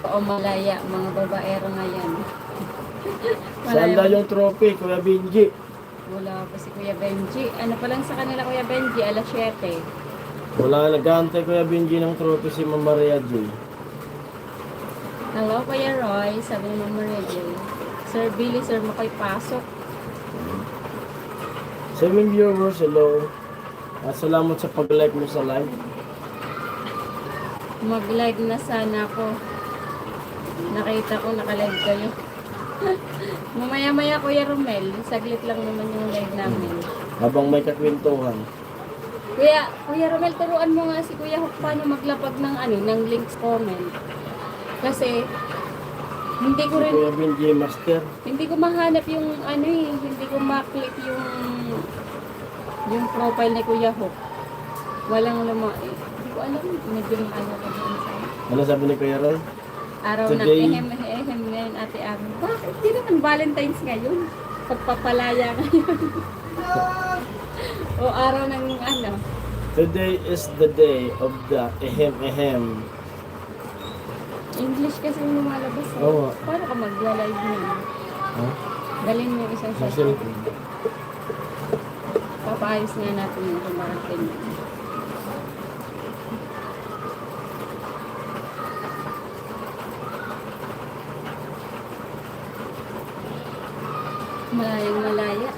O malaya, mga babaero ngayon. Saan daw yung trophy, Kuya Benji? Wala pa si Kuya Benji. Ano pa lang sa kanila Kuya Benji, alas 7. Wala, nag-aantay Kuya Benji ng trophy si Ma'am Maria J. Hello Kuya Roy, sabi ni Ma'am Maria J. Sir Billy, sir makoy pasok. 7 viewers, hello. At salamat sa pag-like mo sa live. Mag-live na sana ako. Nakita ko naka-live kayo. Mamaya-maya Kuya Romel, saglit lang naman yung live namin. Habang may kakwentuhan. Kuya Romel, turuan mo nga si Kuya Hook paano maglapag ng ng links comment. Kasi hindi ko Si rin Kuya Benji Master. hindi ko mahanap yung hindi ko ma-click yung profile ni Kuya Hook. Walang hindi ko alam, medyo maano ko doon sa Ano sabi ni Kuya Roy? araw ng Today- ehem ngayon, Ate Ami. Bakit? Hindi naman Valentine's ngayon. Pagpapalaya ngayon. O araw ng Today is the day of the ehem. English kasi yung lumalabas. Oo. Paano ka mag-live niya? Ha? Dalhin mo yung isang Sa session. cellphone. Papaayos nga natin yung kumarating. Malayang malaya.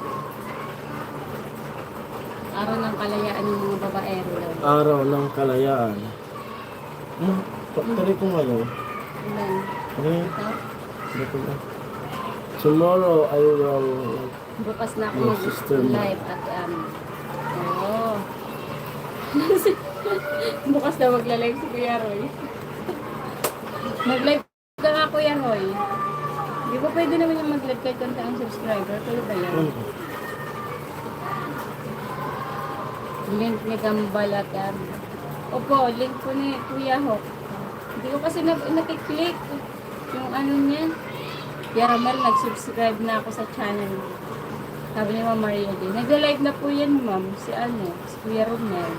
Araw ng kalayaan ng mga babaero daw. Araw ng kalayaan. Factory ko ngayon. Ilan? Okay. Dito na. Tomorrow I will... Bukas na ako Yung sister mo. mag-live at oo. Bukas na magla-live si Kuya Roy. Mag-live ka nga Kuya Roy. Di ba pwede naman yung mag-live kahit kanta ang subscriber? Pwede ba yan? Link ni Gambal at opo, link po ni Kuya Hook. Hindi ko kasi nakiklik yung niya. Kuya Ramel, nag-subscribe na ako sa channel. Sabi ni Ma'am Maria din. Nag-live na po yan, ma'am. Si Kuya Ramel.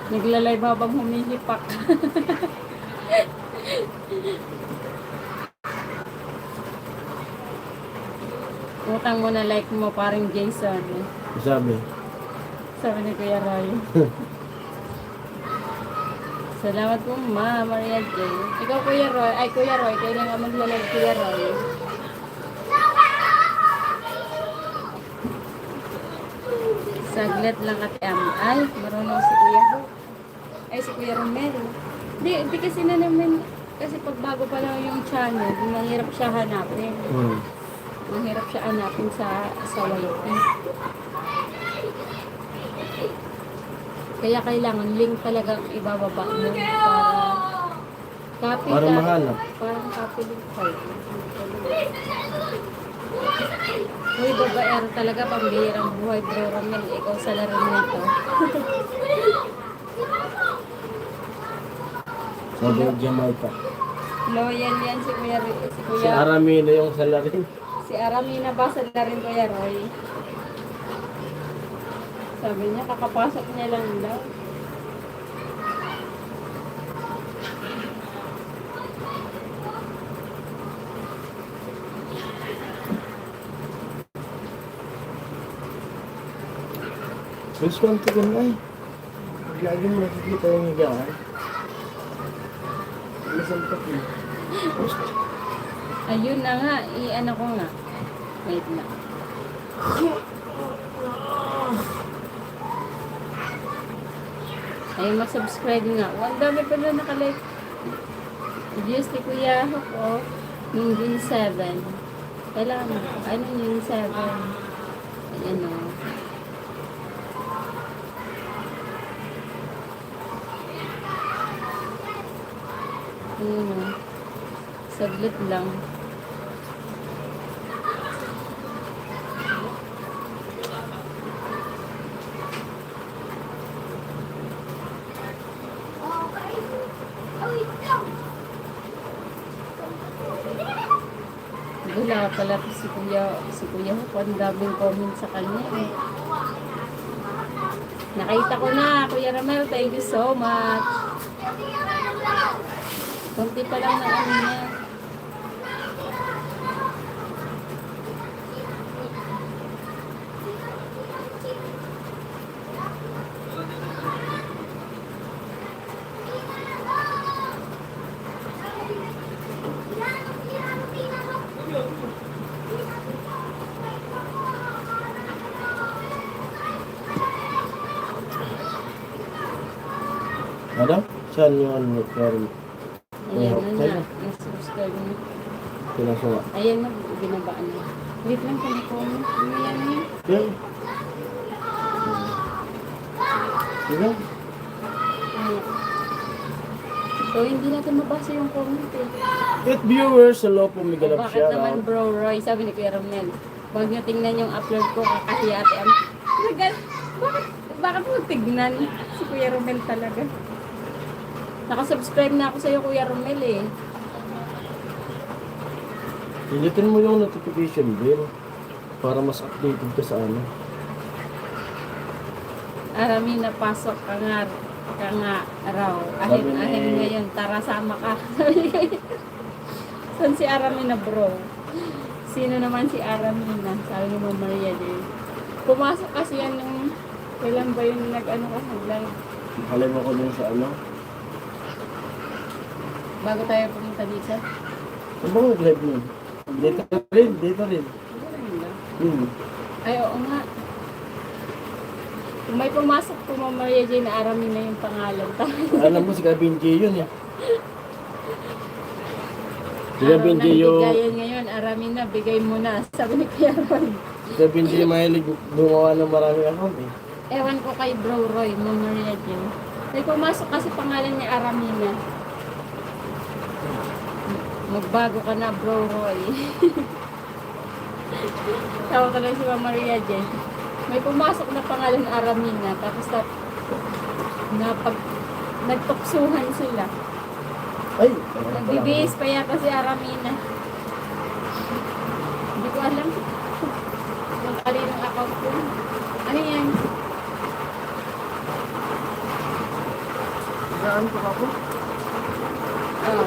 Nagla-live habang humihipak. Utang mo na like mo, parang Jason. Sabi. Sabi ni Kuya Roy. Salamat po, Ma, Maria J. Ikaw, Kuya Roy. Ay, Kuya Roy. Kayo na nga maglalag, Kuya Roy. Saglit lang at ay, marunong si Kuya Ho. Ay, si Kuya Romel. Di kasi na naman, kasi pag bago pa lang yung channel, mahirap siya hanapin. Mahirap siya hanapin sa YT. Kaya kailangan link talagang ibababa mo para copy Para ka. mahanap. Parang copy link card. Uy, babaero talaga, pambihirang buhay, bro Ramel. Ikaw sa laro nito. Sabi ng Jamaica. Loyal yan si Kuya Roy. Si Aramino yung salarin. Si Aramina ba sa rin Kuya Roy? Sabi niya, kakapasok niya lang daw. Mas konti ay. Lagi mo nakikita yung higaan. Isang pati. Ayun na nga, i-ano ko nga. Wait lang. Ay, mag-subscribe nga. Ang dami pa na nakalike. Views ni Kuya Hook, oh. Yung June 7. Kailangan, ano yung 7? Ayan, oh. Ayan, oh. Saglit lang. Wala pala po si Kuya Hook. Ang daming comment sa kanya. Eh. Nakita ko na, Kuya Ramel. Thank you so much. Kunti pa lang na niya. Ano? Saan yung ano? Sorry. Ayan Kuya Hook, na tayo. na. Pinaso nga. Ayan na, binabaan na. Wait lang, kung ano yan yun? Yan. Yan. So, hindi natin mabasa yung comment eh. Good viewers, hello po, Miguel of Bakit shout naman out. bro Roy? Sabi ni Kuya Romel. Huwag niyo tingnan yung upload ko kakahiya ate am. Bakit mo tignan? Si Kuya Romel talaga. Nakasubscribe na ako sa'yo Kuya Romel eh. Pilitin mo yung notification bell para mas updated ka sa ano. Arami na pasok ka nga raw. Sabi Ahim ni- ngayon, tara sama ka. Saan si Arami na bro? Sino naman si Arami na? Sabi ni Mama Maria din. Pumasok kasi yan nung kailan ba yun nag-ano ka nag-live? Nakalim ako dun sa ano. Bago tayo pumunta dito. Ano ba nag-live nun? Dito rin, dito rin. Ay, oo nga. Kung may pumasok po Mama Maria Jane na Arami na yung pangalan. Alam mo si Gavin J yun eh. Si Gavin J yung... Bigayan ngayon, Arami na, bigay mo na. Sabi ni Kuya Roy. Si Gavin J mahilig gumawa ng maraming account eh. Ewan ko kay Bro Roy, Mama Maria Jane. May pumasok kasi pangalan ni Aramina. Magbago ka na, Bro Roy. Tawa ka lang si Mama Maria Jane. May pumasok na pangalan ni Aramina. Tapos nagtuksuhan sila. Ay! Nagbibihis pa yata si Aramina. Hindi ko alam kung kaninong account ko. Ano yan? Saan ko ako? Oh.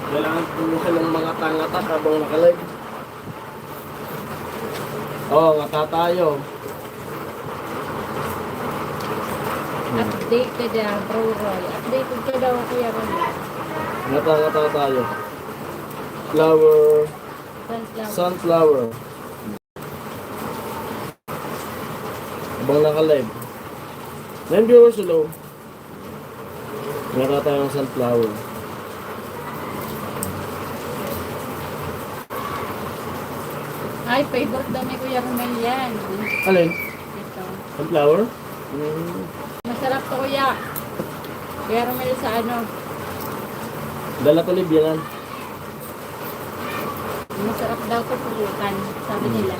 Kailangan pumusin ng mga tangata habang nakalive. Oo, ngata tayo. Updated Bro Roy. Updated ka daw, Kuya Roy. Ngata tayo. Flower. Sunflower. Sunflower. Habang nakalive. 9 viewers hello. Ngata tayo ng sunflower. Ay, favorite daw ni Kuya Romel yan. Alin? Ito. Sunflower? Masarap to, Kuya. Kuya Romel sa ano? Dala to libyanan. Masarap daw to pulutan. Sabi nila.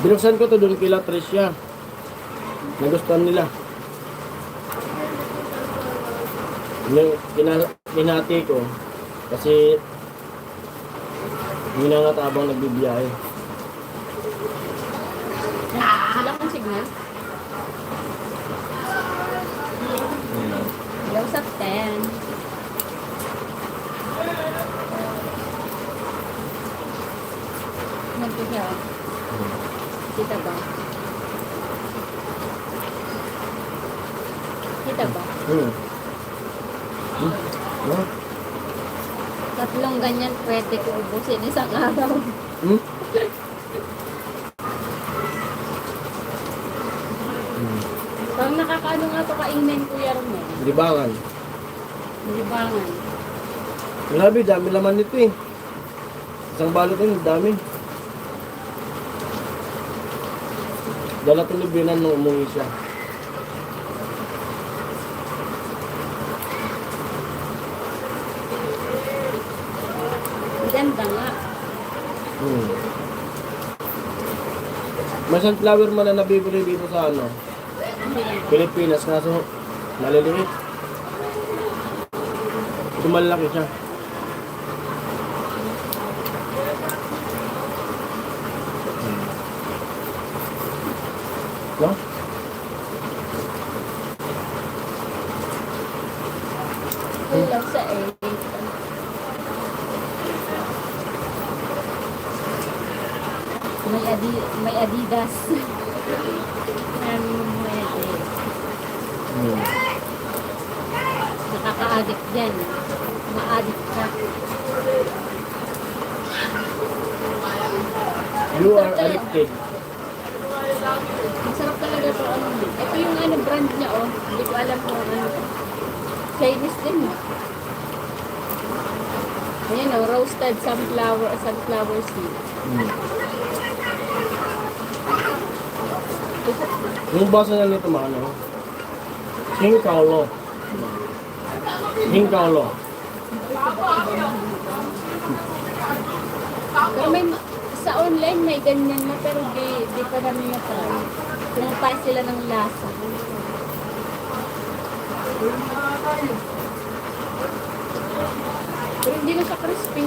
Binuksan ko to doon kila Tricia. Nagustuhan nila. Yung pinati ko. Kasi hinangat habang nagbibiyahe. Wala kong signal. Hello sa 10. Nandito siya. Kita ba? Kita ba? No? Tatlong ganyan pwede ko ubusin isang araw. Parang nakakaano nga to kainin, Kuya Romel. Libangan. Libangan. Grabe, dami laman nito eh. Isang balot yun, dami. Dala to libyanan nung umuwi siya. Ganda nga. May sunflower man na nabibili dito sa ano, Pilipinas, kaso maliliit. Tumalaki siya. No? Kulang sa 8. May Adidas. Nakaka-addict dyan. Ma-addict ka. You are addicted. Masarap talaga ito. Ito yung brand niya, oh. Hindi ko alam kung ano. Chinese din, oh. Ayan o, roasted sunflower seed. Yung basa na nito mga ano? Hingkalo. Hingkalo. Pero may, sa online may ganyan na, pero di pa namin na-try. Pumapay sila ng lasa. Pero hindi na siya crispy.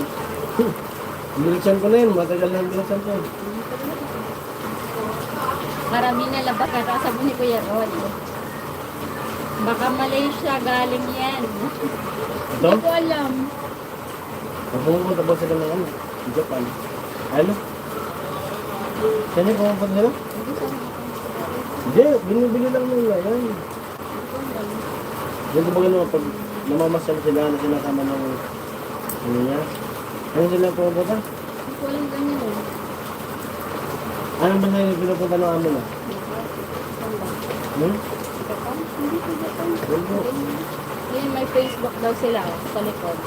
Binuksan ko na yun. Matagal na binuksan ko. Marami na labas ka sa ni Kuya Rod. Baka Malaysia galing yan. Ito? Hindi ko alam. Pumunta ba sila ng ano? Japan. Ano? Saan yung pumunta sila? Hindi, binibili lang nila yan. Yan kumbaga naman pag namamasyal sila na sinasama ng ano niya. Ano sila pumunta? Hindi ko alam ganyan eh. Anong ba na pinupunta ng amo na? Hmm? Japan? Hindi ko Japan. Ano? Yan, may Facebook daw sila sa likod.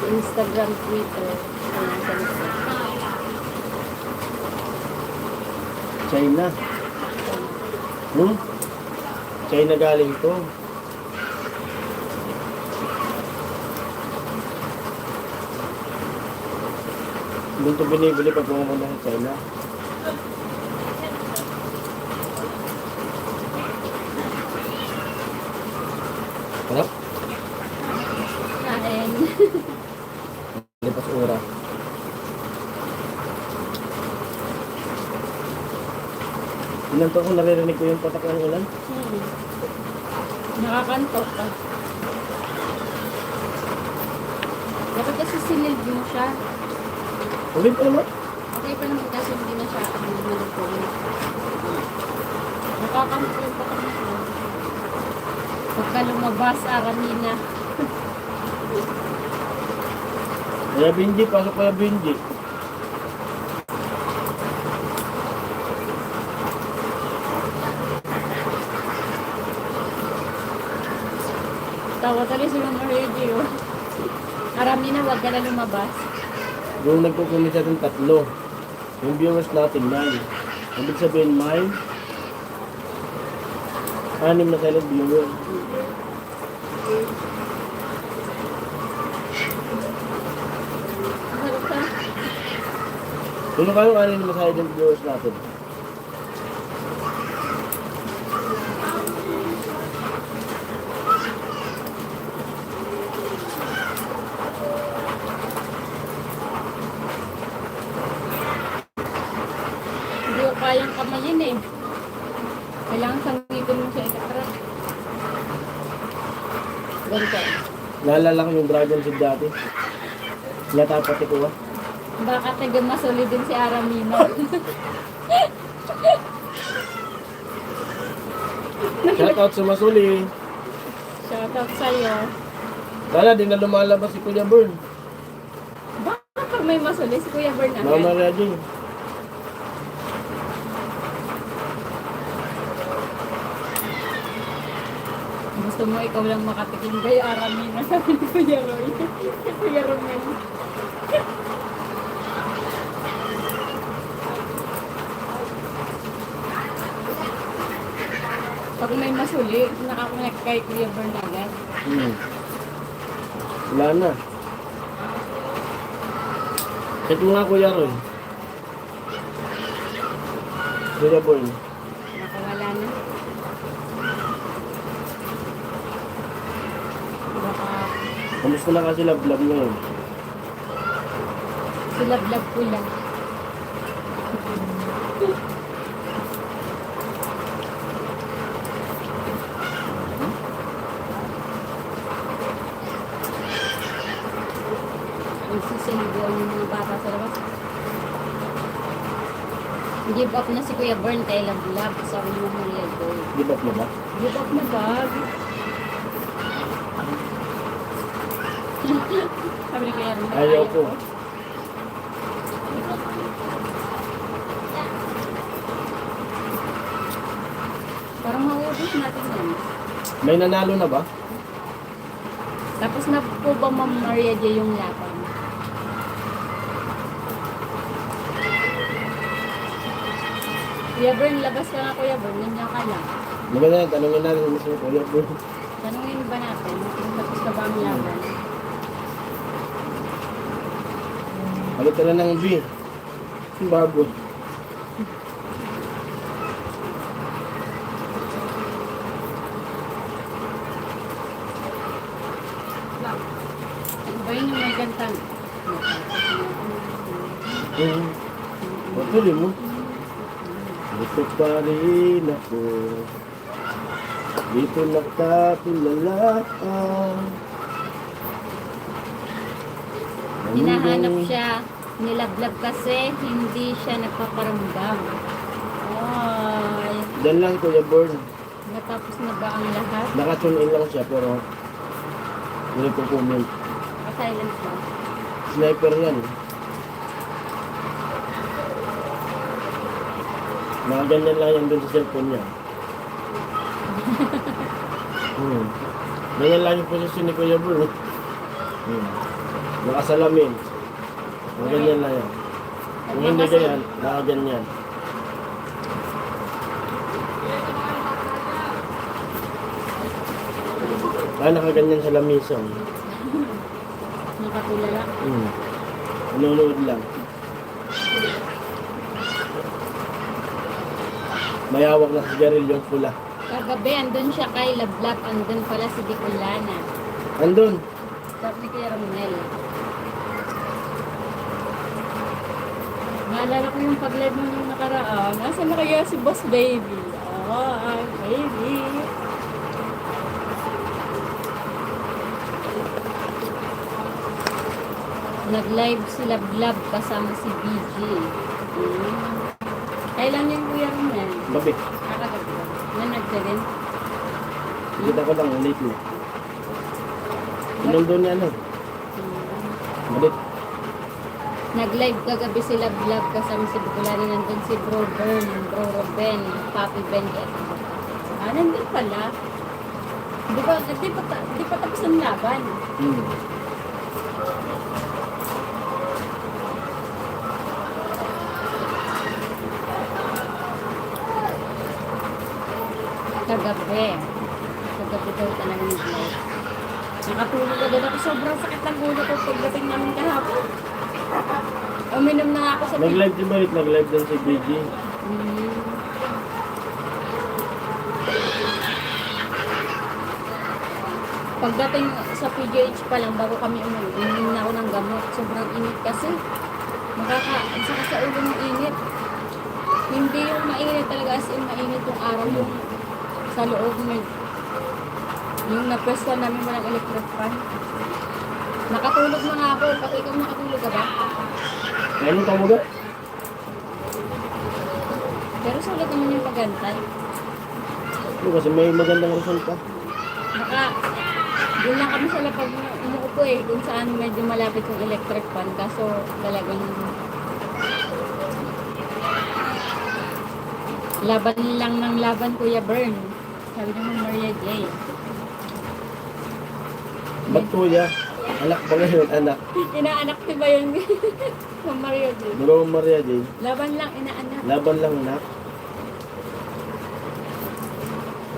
Instagram, Twitter. Ayan, sa likod. China. Hmm? China galing to. Doon to binibili pag pumunta sa China. Harap? Kain. Lipas ura. Inanto ko naririnig ko yung patak ng ulan. Nakakantok ka. Dapat kasi sinilid mo siya. Ulit pa naman. Okay pa naman kasi hindi na siya malupong. Nakakantok yung patak mo siya. Pagka lumabas, arami na. Kaya Benji, pasok kaya Benji. Tawa tali sila ng radio. Arami na, wag ka na lumabas. Yung nagkukumit sa atin tatlo. Yung viewers natin, 9. Ibig sabihin, 9. 6 na silent viewers. Harap ka. Sino kayong 6 na silent viewers natin? Hindi ko kayang kamayin eh. Kailangan sangitin mo siya ikatrap. Ganito. Naalala ko yung Dragon Seed dati. Natapati ko ba? Baka taga masuli din si Aramina. Shout out sa Masuli. Shoutout sa'yo. Sana di na lumalabas si Kuya Bern. Baka pag may masuli si Kuya Bern Mama agad. Reggie. Gusto mo ikaw lang makatikim kay Aramina. Sabi ni Kuya Roy. Kuya Romel. Pag may masuli, nakakonect kay Kuya Bern agad. Wala na. Check mo nga Kuya Roy. Kuya Bern. Nakawala na. Baka Kamusta na kasi love-love ngayon? silab-lab ko lang. Nagsisilibuan yung mga bata sa labas. Give up na si Kuya Bern kay love-love. Sabi mo Maria Gold. Give up mo ba? Give up na bag. Sabi ni Kuya Bern. Ayaw ko. Parang maubos natin yan. May nanalo na ba? Tapos na po ba Ma'am Maria J yung laban? Kuya Bern, labas ka nga Kuya Bern. Nandiyan ka lang. Maganda yan, tanongin natin sa mismo Kuya Bern. Tanungin ba natin kung tapos na ba ang laban? Palit ka na ng B. Yung bago. Ano ba yun yung may gantang? Patuloy mo. Ito pa rin ako. Dito nakatulala ka. Hinahanap siya. Nilablab kasi hindi siya nagpaparamdam. Ay, Diyan lang Kuya Bern. natapos na ba ang lahat? Nakatune in lang siya pero hindi ko comment. Silence ba? Sniper yan. Nakaganyan lang yan dun sa cellphone niya. Ganyan lang yung posisyon ni Kuya Bern. Nakasalamin. Nakaganyan lang yan. Kung hindi ganyan, nakaganyan. Nakaganyan sa lamisan. Nakatulala. Nanonood lang. May hawak na sigarilyo yung pula. Kagabi, andun siya kay Lablab. Andun pala si Bicolana. Andun. Sabi ni Kuya Romel. Naalala ko yung pag-live mo nung nakaraan. Nasaan na kaya si Boss Baby? Oh, baby. Nag-live si Lablab kasama si BG. Kailan yung Kuya Romel? Gabi. Nakagabi. Nanag ka rin? Kita ko lang ulit mo. Nandun niya ano. Ulit. Nag-live kagabi si Lablab kasama si Bicolana. Nandun si Bro Bern, Bro Ruben, Papi Ben. Nandun pala. Di pa tapos ang laban. Kagabi. Kagabi daw talaga nag-live. Nakatulog agad ako. Sobrang sakit ng ulo ko pagdating namin kahapon. Uminom na nga ako sa Nag-live din ba? Nag-live din si BG. Pagdating sa PGH pa lang, bago kami uminom na ako ng gamot. Sobrang init kasi. Saka sa ulo ng init. Hindi yung mainit talaga as in mainit yung araw yung sa loob yung napwesto namin walang electric fan. Nakatulog na nga ako. Pati ikaw nakatulog ka ba? Ano ka mo ga? Pero sulit naman yung pagantay. Kasi may magandang result pa. Doon lang kami sa lapag umuupo kung saan medyo malapit yung electric fan. Kaso talagang laban lang ng laban, Kuya Bern. Sabi naman Maria J. Ba't kuya? Anak ba ngayon? Anak. Inaanak ko ba yun? Ma'am Maria J. Bro Maria J. Laban lang, inaanak. Laban lang na.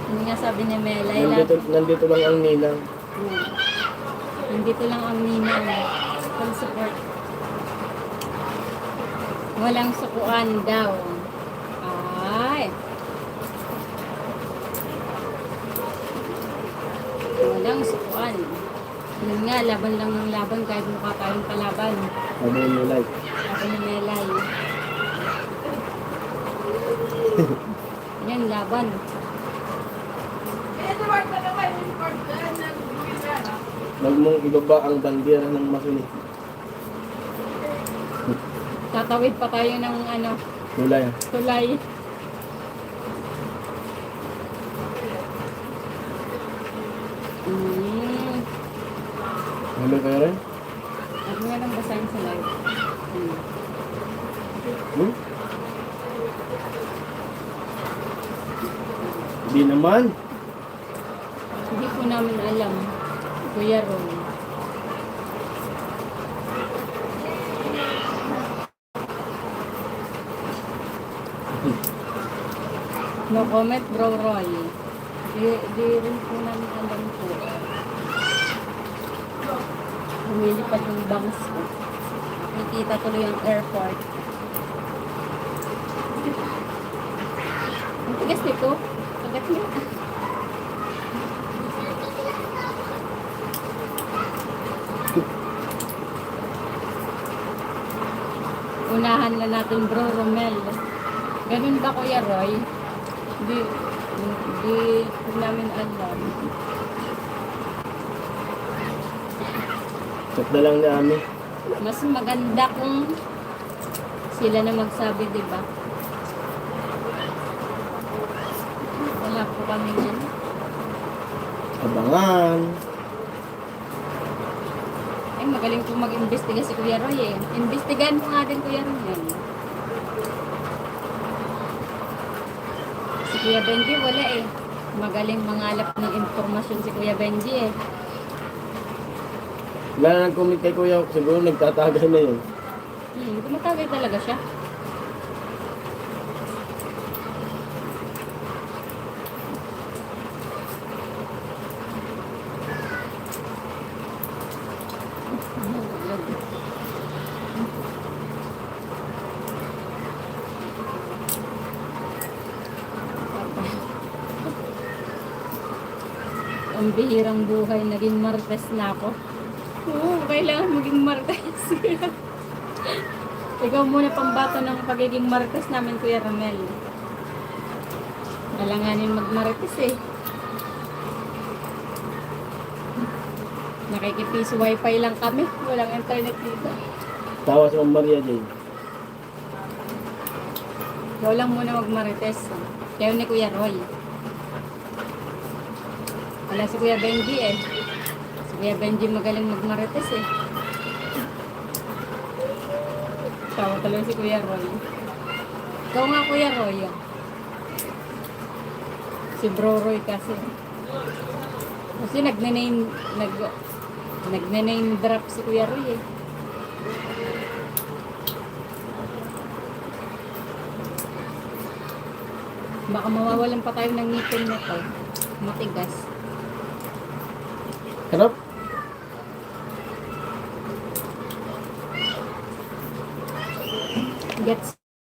Hindi nga sabi ni Melay. Nandito lang ang ninang. Nandito lang ang ninang. Full support. Walang sukuan daw. Ay. Walang sukuan. Yun nga, laban lang ng laban kahit mukha tayong palaban. Ano yung like? Sabi ni Melay. Yan, laban. Huwag mong ibaba ang bandera ng makinig. Tatawid pa tayo ng Tulay. tulay. Ano kayo rin? At nga lang basahin sa live. Hindi naman. Hindi po namin alam, Kuya Ron. No comment, bro Roy. Di rin po namin alam po. Lumilipad yung bangs ko. Nakikita tuloy ang airport. Ang tigas nito. Agad niya. Unahan na natin bro Romel. Ganun ba Kuya Roy? Di namin alam. Check na lang namin. Mas maganda kung sila na magsabi, di ba? Wala po kami yan. Abangan. Ay, magaling po mag-imbestiga si Kuya Roy eh. Imbestigahan mo nga din Kuya Roy yan. Si Kuya Benji wala eh. Magaling mangalap ng impormasyon si Kuya Benji eh. Wala na nag-comment kay Kuya, siguro nagtatagay na yun. Tumatagay talaga siya. Ang bihirang buhay, naging martes na ako. Oo, kailangan maging martes. Ikaw muna pambato ng pagiging martes namin, Kuya Ramel. Alanganin magmarites eh. Nakikipiso wifi lang kami. Walang internet dito. Tawa si Ma'am Maria Jane. Ikaw lang muna magmarites. Kaya ni Kuya Roy. Wala si Kuya Benji eh. Si Kuya Benji magaling magmarites eh. Tawa talaga si Kuya Roy. Ikaw nga Kuya Roy. Si Bro Roy kasi. Kasi nagne-name drop si Kuya Roy eh. Baka mawawalan pa tayo ng ngipin nito. Matigas. Harap. Gets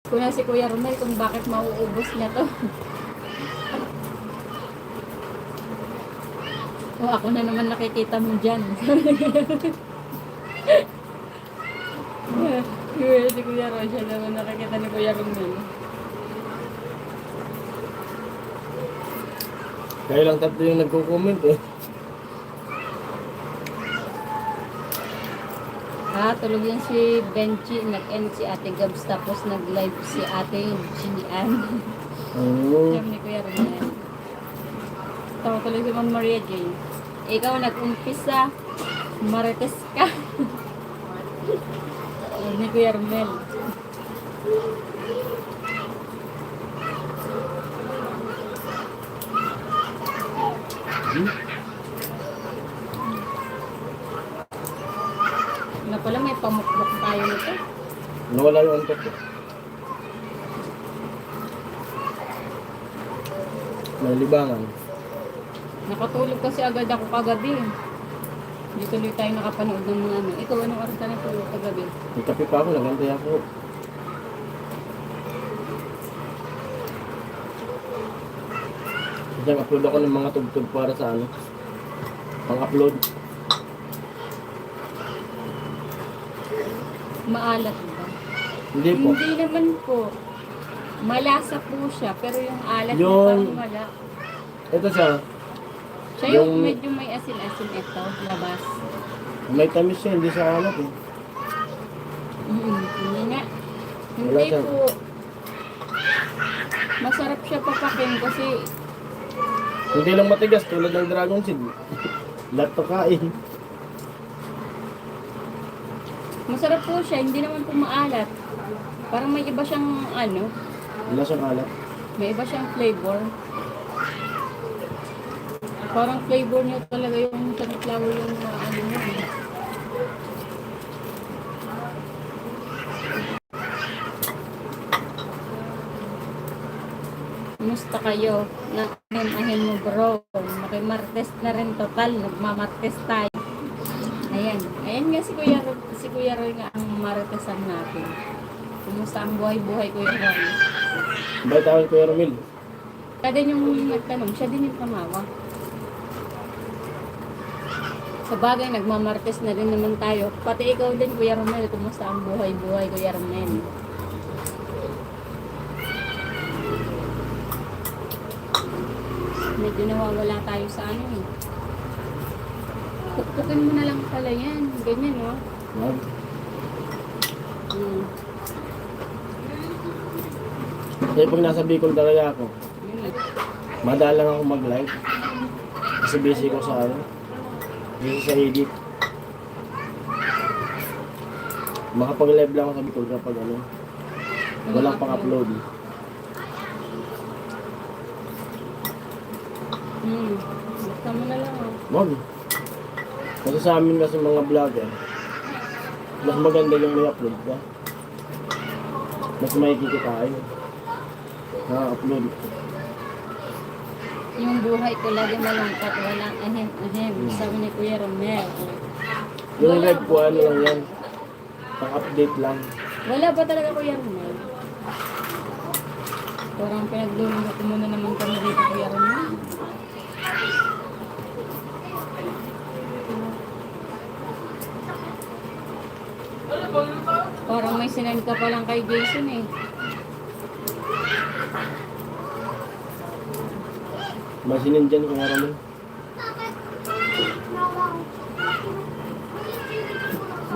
ko na si Kuya Romel kung bakit mauubos niya to. Oh, ako na naman nakikita mo dyan. Si Kuya Roy, siya naman nakikita ni Kuya Romel. Kaya lang tatlo yung nagko-comment eh. Tulog yan si Benji, nag-end si Ate Gabs, tapos nag-live si Ate Gian. Oo. Sabi ni Kuya Romel. Tawa tuloy si Ma'am Maria Jane. Ikaw nag-umpisa, marites ka. Sabi ni Kuya Romel. Na pala may pamukbok tayo nito. Nawala yung antok ko. May libangan. Nakatulog kasi agad ako kagabi. Hindi tuloy tayo nakapanood ng mga ano. Ikaw, anong oras ka natulog kagabi? Nagkape pa ako, nagantay ako. Kasi upload ako ng mga tugtog para sa ano. Pang-upload. Maalat ba? Hindi po. Hindi naman po. Malasa po siya, pero yung alat niya Yung- parang wala. Ito siya. Siya yung yung- medyo may asin-asin ito, labas. May tamis siya, hindi siya alat eh. Hindi nga. Wala Hindi siya. po. Masarap siya papakin kasi Hindi lang matigas tulad ng dragon seed. Lahat to kain. masarap po siya, hindi naman po maalat. Parang may iba siyang ano, Wala siyang alat. may iba siyang flavor. Parang flavor niya talaga yung sunflower yung ano mo. Kumusta kayo? Ahin mo bro. Makimartes na rin total. Nagmamartes tayo. Ayan. Ayan nga si Kuya Roy nga ang maritesan natin. Kumusta ang buhay-buhay Kuya Roy? Ba tawag Kuya Romil? Siya din yung nagtanong. Siya din yung tumawa. Sa bagay, nagmamartes na rin naman tayo. Pati ikaw din Kuya Romel. Kumusta ang buhay-buhay Kuya Romel? Medyo nawawala tayo sa ano eh. Tuktukin mo na lang pala yan. Ganyan, no? Wag. Hmm. Kaya pag nasa Bicol talaga ako, Yun eh. madalang ako mag-live. Kasi busy ko sa ano, busy sa edit. Makapag-live lang ako sa Bicol kapag ano, walang pang-upload. Basta mo na lang, oh. Wag. Kasi sa amin kasi mga vlogger, mas maganda yung may upload ka. Mas makikita tayo. Na-upload. Yung buhay ko lagi malungkot, walang ahim-ahim. Sabi ni Kuya Romel. Yung live ko ano lang yan. Pang-update lang. Wala ba talaga Kuya Romel? Parang pinaglulunod ko muna naman kami dito Kuya Romel. Parang may sinend ka pa lang kay Jason eh. Masinin dyan kung araw mo.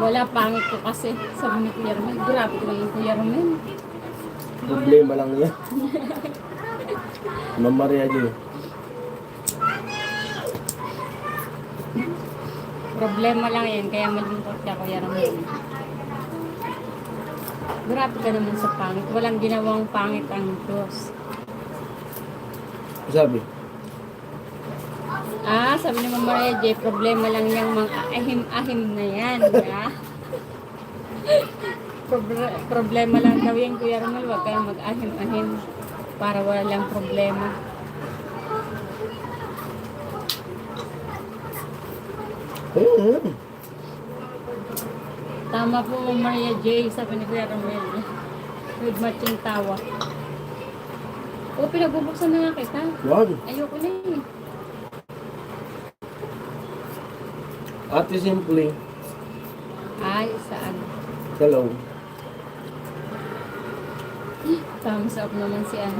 Wala, pangit ko kasi. Sabi ni Kuya Romel, grabe ko lang yung Kuya Romel. Problema lang yan. Ma'am Maria dyan. Problema lang yan, kaya malungkot ka Kuya Romel. Grabe ka naman sa pangit. Walang ginawang pangit ang Diyos. Sabi? Sabi ni Mama Maria J, problema lang yung mga ahim-ahim na yan. Ha? Problema lang daw yan, Kuya Romel. Huwag kayong mag-ahim-ahim para wala lang problema. Tama po, Mama Maria J, sabi ni Kuya Romel. With matching tawa. O, pinagbubuksan na nga kita. Wag. Ayoko na eh. Ate Simply. Ay, saan? Hello. Thumbs up naman si ano.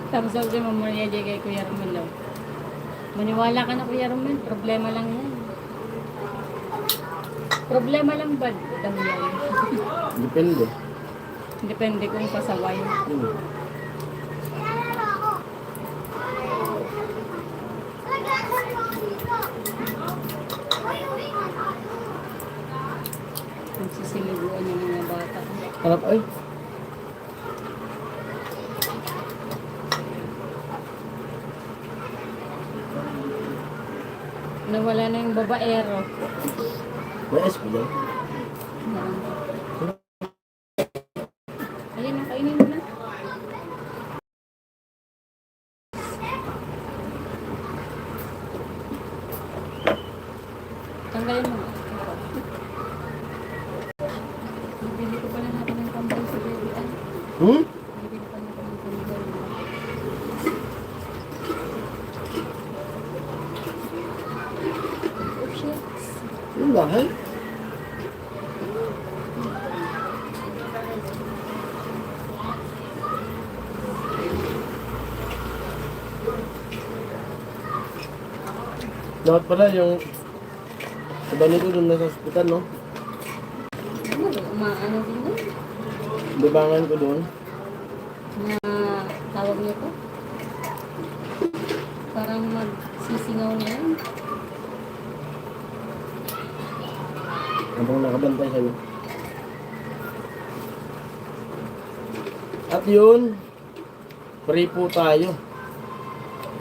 Thumbs up si Mama Maria J kay Kuya Romel. Oh. Maniwala ka na Kuya Romel, problema lang yan. Problema lang ba daw yan? Depende. Depende kung pasaway. Nagsisiliguan yung mga bata. Harap ay. Nawala na yung babaero. May S pa dyan. Ayun, nakainin mo na. Tanggalin mo. Bibili ko pala natin ng kambal sa baby. Bibili pa natin ng kambal. Oh, shucks. Yung bahay. Dapat pala yung iba nito doon na sa hospital, no? Ano, umaano din yun? Libangan ko doon. Na tawag nito? Parang magsisingaw na yun. Habang nakabantay sa'yo. At yun, pray po tayo.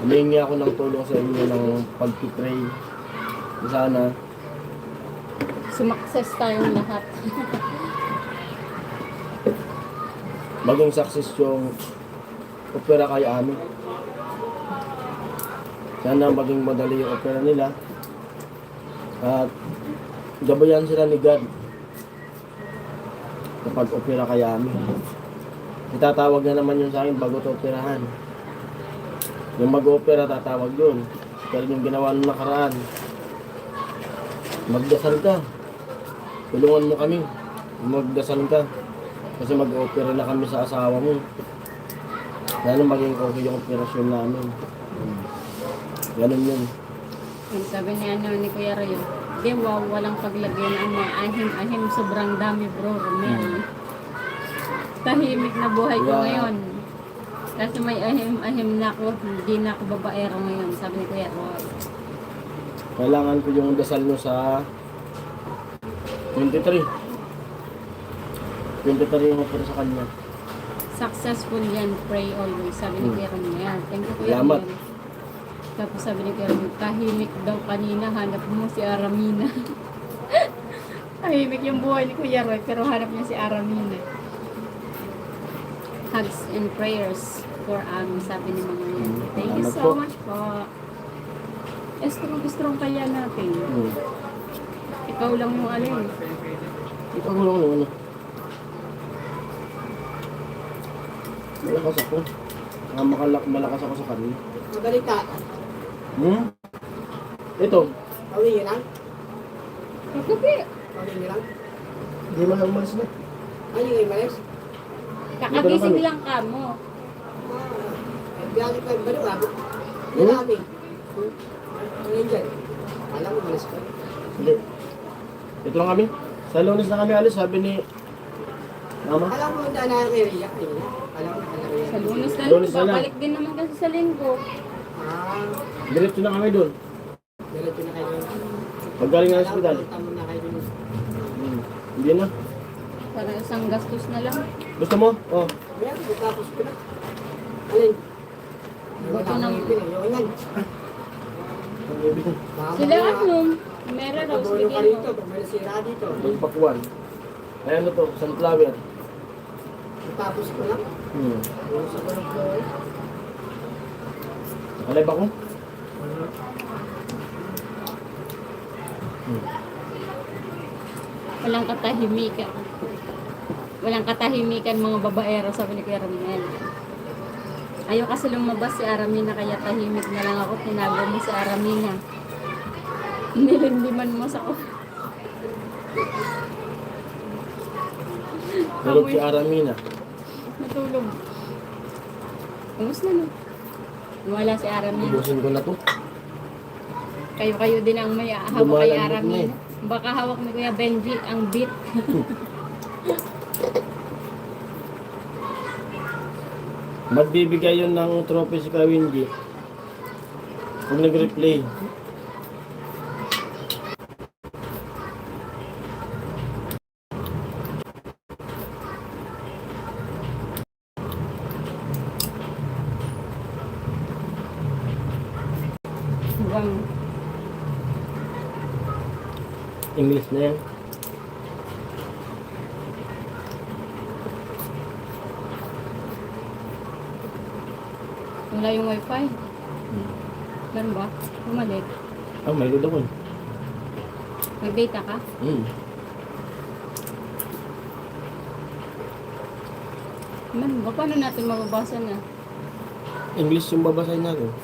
Humingi ako ng tulong sa inyo ng pag-pray. Sana Sumakses tayong lahat. maging success yung opera kay amin. Sana maging madali yung opera nila. At gabayan sila ni God kapag opera kay amin. Itatawag na naman yun sa akin bago ito operahan. Yung mag-opera tatawag yun. Pero yung ginawa nung nakaraan, magdasal ka. Tulungan mo kami. Magdasal ka. Kasi mag-opera na kami sa asawa mo. Sana maging okay yung operasyon namin. Ganun yun. Ang sabi ni ni Kuya Rayo, di wow, walang paglagyan ang mga ahim-ahim, sobrang dami bro, Romel. Tahimik na buhay ko Yeah. ngayon. Kasi may ahim-ahim na ako, hindi na ako babaero ngayon, sabi ni Kuya Roy. Kailangan ko yung dasal nyo sa 23. 23 yung opera sa kanya. Successful yan, pray always, sabi ni Kuya Romel. Thank you, Kuya Salamat. Romel. Tapos sabi ni Kuya Romel, tahimik daw kanina, hanap mo si Aramina. Tahimik yung buhay ni Kuya Roy, pero hanap niya si Aramina. Hugs and prayers for sabi ni Mama Yan. Thank you Salamat so po. much po. Strong kaya natin. Ikaw lang yung alin. Ito ko lang ano. Malakas ako. Malakas ako sa kanila. Magalita. Ito. Pawin nyo lang? Kagabi. Pawin nyo lang? Hindi mo na umalis na. Ano yung imalis? Kakagising lang ka mo. Biyahe ka ba nung ako? Yan natin. Ano yun dyan? Alam mo, malis ka. Hindi. Ito lang kami. Sa Lunes na kami alis, sabi ni Mama. Alam mo, hindi na kay Ria. Alam mo, Sa Lunes na Lunes na lang. babalik din naman kasi sa linggo. Diretso na kami doon. Diretso na kayo. Paggaling ng hospital. Tama na kayo dun. Hindi na. Para isang gastos na lang. Gusto mo? Oh. Kaya, tapos ko na. Alin? Buto ng... Yung yan. Ang ibig ko. Sila ano, Mera Rose, Pagbulo ka bigyan rito, mo. pag may nasira dito. Magpakwan. Ay ano to? Sunflower. Tapos ko lang. Yung sa kulong ko. Nakalib ako? Walang katahimikan. Walang katahimikan mga babaero, sabi ni Kuya Ramel. Ayaw kasi lumabas si Aramina, kaya tahimik na lang ako. Tinago mo si Aramina. Nilindiman mo sa ko. Tulog si Aramina. Natulog. Kamusta no? Wala si Aramina. Ubusin ko na to. Kayo din ang may hawak kay Lumalambot na Aramina. Baka hawak ni Kuya Benji ang beat. Magbibigay yun ng trophy si Kawinji. Kung nag-replay. Hanggang English na yan. wala yung wifi. Ganun ba? Bumalik. Ah, may load ako. Nag-data ka? Man, ba paano natin mababasa na? English yung babasahin natin.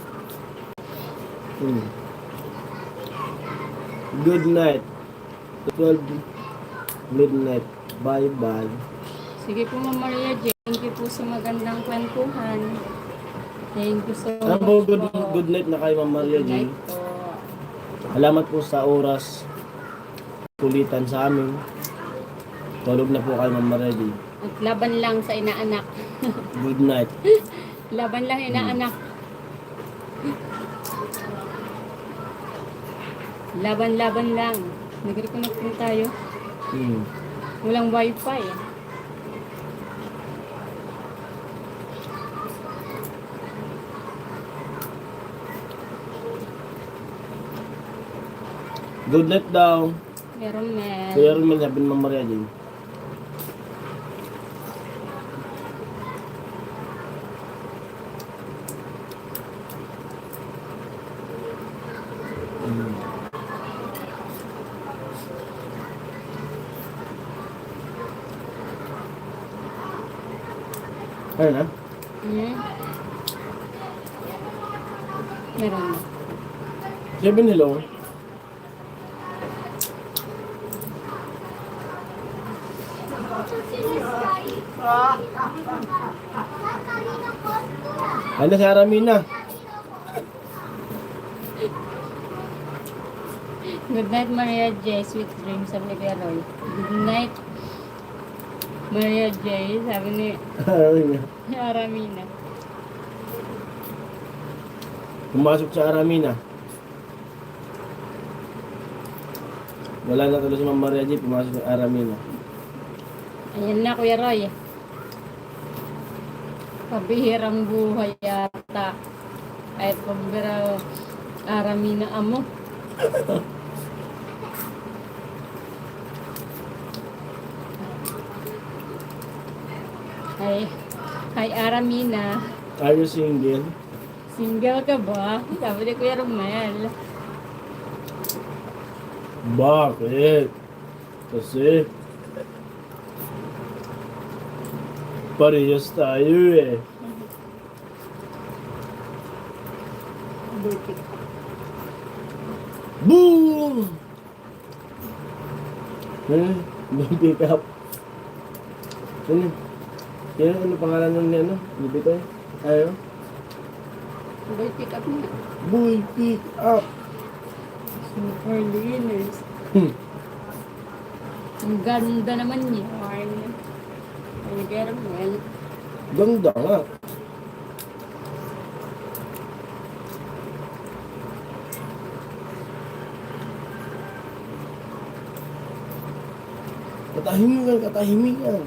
Good night. 12 midnight. Bye-bye. Sige po, Ma'am Maria J. Thank you po sa magandang kwentuhan. Thank you so Ano much po, po. good night na kay Ma'am Maria Good J. night po. Salamat po sa oras. Kulitan sa amin. Tulog na po kay Ma'am Maria J. At laban lang sa inaanak. Good night. Laban lang inaanak. Laban-laban lang. Nag-reconnect po tayo. Walang wifi. Good night daw. Meron men. Kuya Romel, sabi ni Ma'am Maria J. Ano na? Hmm? Meron na. 7 Hello. Ano si Aramina? Good night, Maria J. Sweet dreams, sabi ni Kuya Roy. Good night, Maria J. Sabi ni Aramina. Aramina. Pumasok sa Aramina. Wala na tuloy si Ma'am Maria G. Pumasok sa Aramina. Ayan na, Kuya Roy. Pabihirang buhay yata. Ay, pabihirang Aramina amo. Hi Aramina. Are you single? Single ka ba? Sabi ni Kuya Romel. Bakit? Kasi parehas tayo eh. Butik. Boom! May pick up. Ano pangalan nun ni ano? Hindi ko eh. Ayaw? Boy, pick up na. Boy, pick up! Super linis. Ang ganda naman niya. Ay, Kuya Romel. Ganda nga. Katahimikan, katahimikan.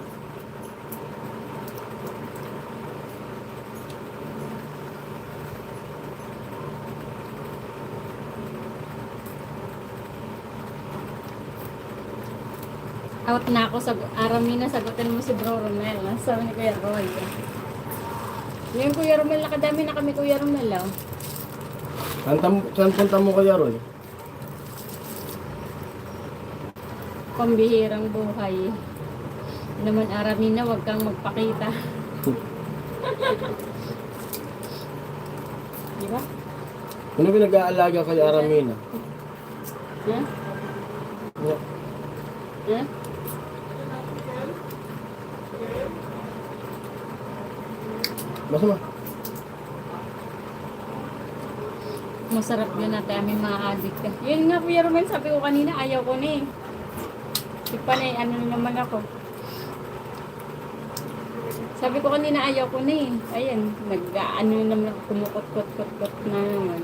Out na ako sa Aramina, sagutin mo si Bro Romel. Sabi ni Kuya Roy. Yung Kuya Romel, nakadami na kami Kuya Romel. Oh. Saan punta mo kaya, Roy? Pambihirang buhay. Naman Aramina, wag kang magpakita. Di ba? Ano pinag-aalaga kay Aramina? Huh? Yeah. Huh? Masama. Masarap yun natin, aming mga addict. Yun nga Kuya Romel, sabi ko kanina, ayaw ko na eh. Si Panay, ano naman ako. Sabi ko kanina, ayaw ko na eh. Ayan, nag-ano naman ako, kumukot-kot-kot-kot na naman.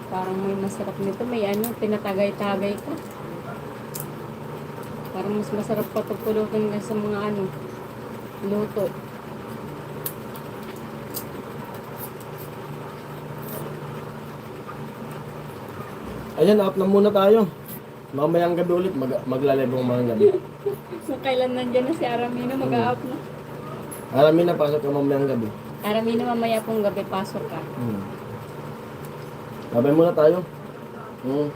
Parang may masarap nito, may ano, tinatagay-tagay ka. Parang mas masarap pa ito pulutin ka sa mga ano, luto. Ayan, out na muna tayo. Mamayang gabi ulit, maglalebong mga gabi. So, kailan nandyan na si Aramino, mag-a-out na. Aramina, pasok ka mamayang gabi. Aramino, mamaya pong gabi, pasok ka. Babay muna tayo. Kuya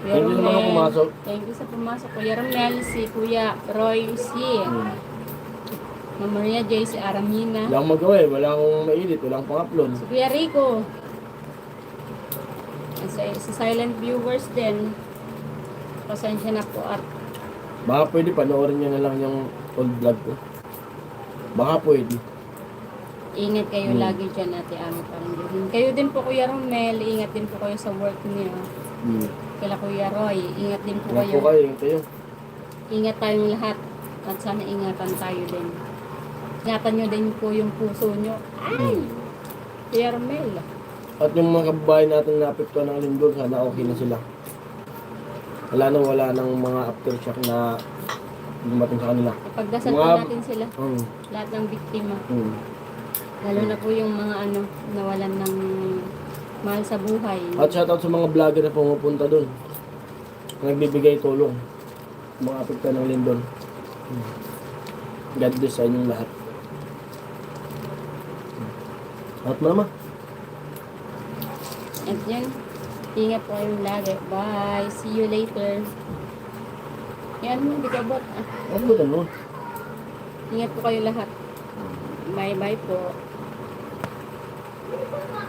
Thank you sa mga Romel. pumasok. Thank you sa pumasok. Kuya Romel, si Kuya Roy, si Ma'am Maria J, si Aramina. Wala akong magawa eh, wala akong mailit, wala akong pang-upload. Si Kuya Rico. Sa silent viewers din. Pasensya na po at Baka pwede, panoorin nyo na lang yung old vlog ko. Baka pwede. ingat kayo lagi dyan ate Ami Parangilin. Kayo din po Kuya Romel, ingat din po kayo sa work niyo. Kila Kuya Roy, ingat din po Ingat kayo. po kayo, ingat kayo. Ingat tayong lahat at sana ingatan tayo din. Ingatan nyo din po yung puso nyo. Ay! Kuya Romel. At yung mga kababayan natin na apektuhan ng lindol, sana okay na sila. Wala nang mga aftershock na dumating sa kanila. Ipagdasal po Mga- natin sila. Lahat ng biktima. Lalo na po yung mga ano, nawalan ng mahal sa buhay. At shoutout sa mga vlogger na pumupunta doon. Nagbibigay tulong. Mga apektuhan ng lindol. God bless sa inyong lahat. At mama. At yun, ingat po kayong lagi. Bye! See you later. Yan mo, di ka bot. Ah, Ano ba mo? ingat po kayo lahat. Bye-bye po.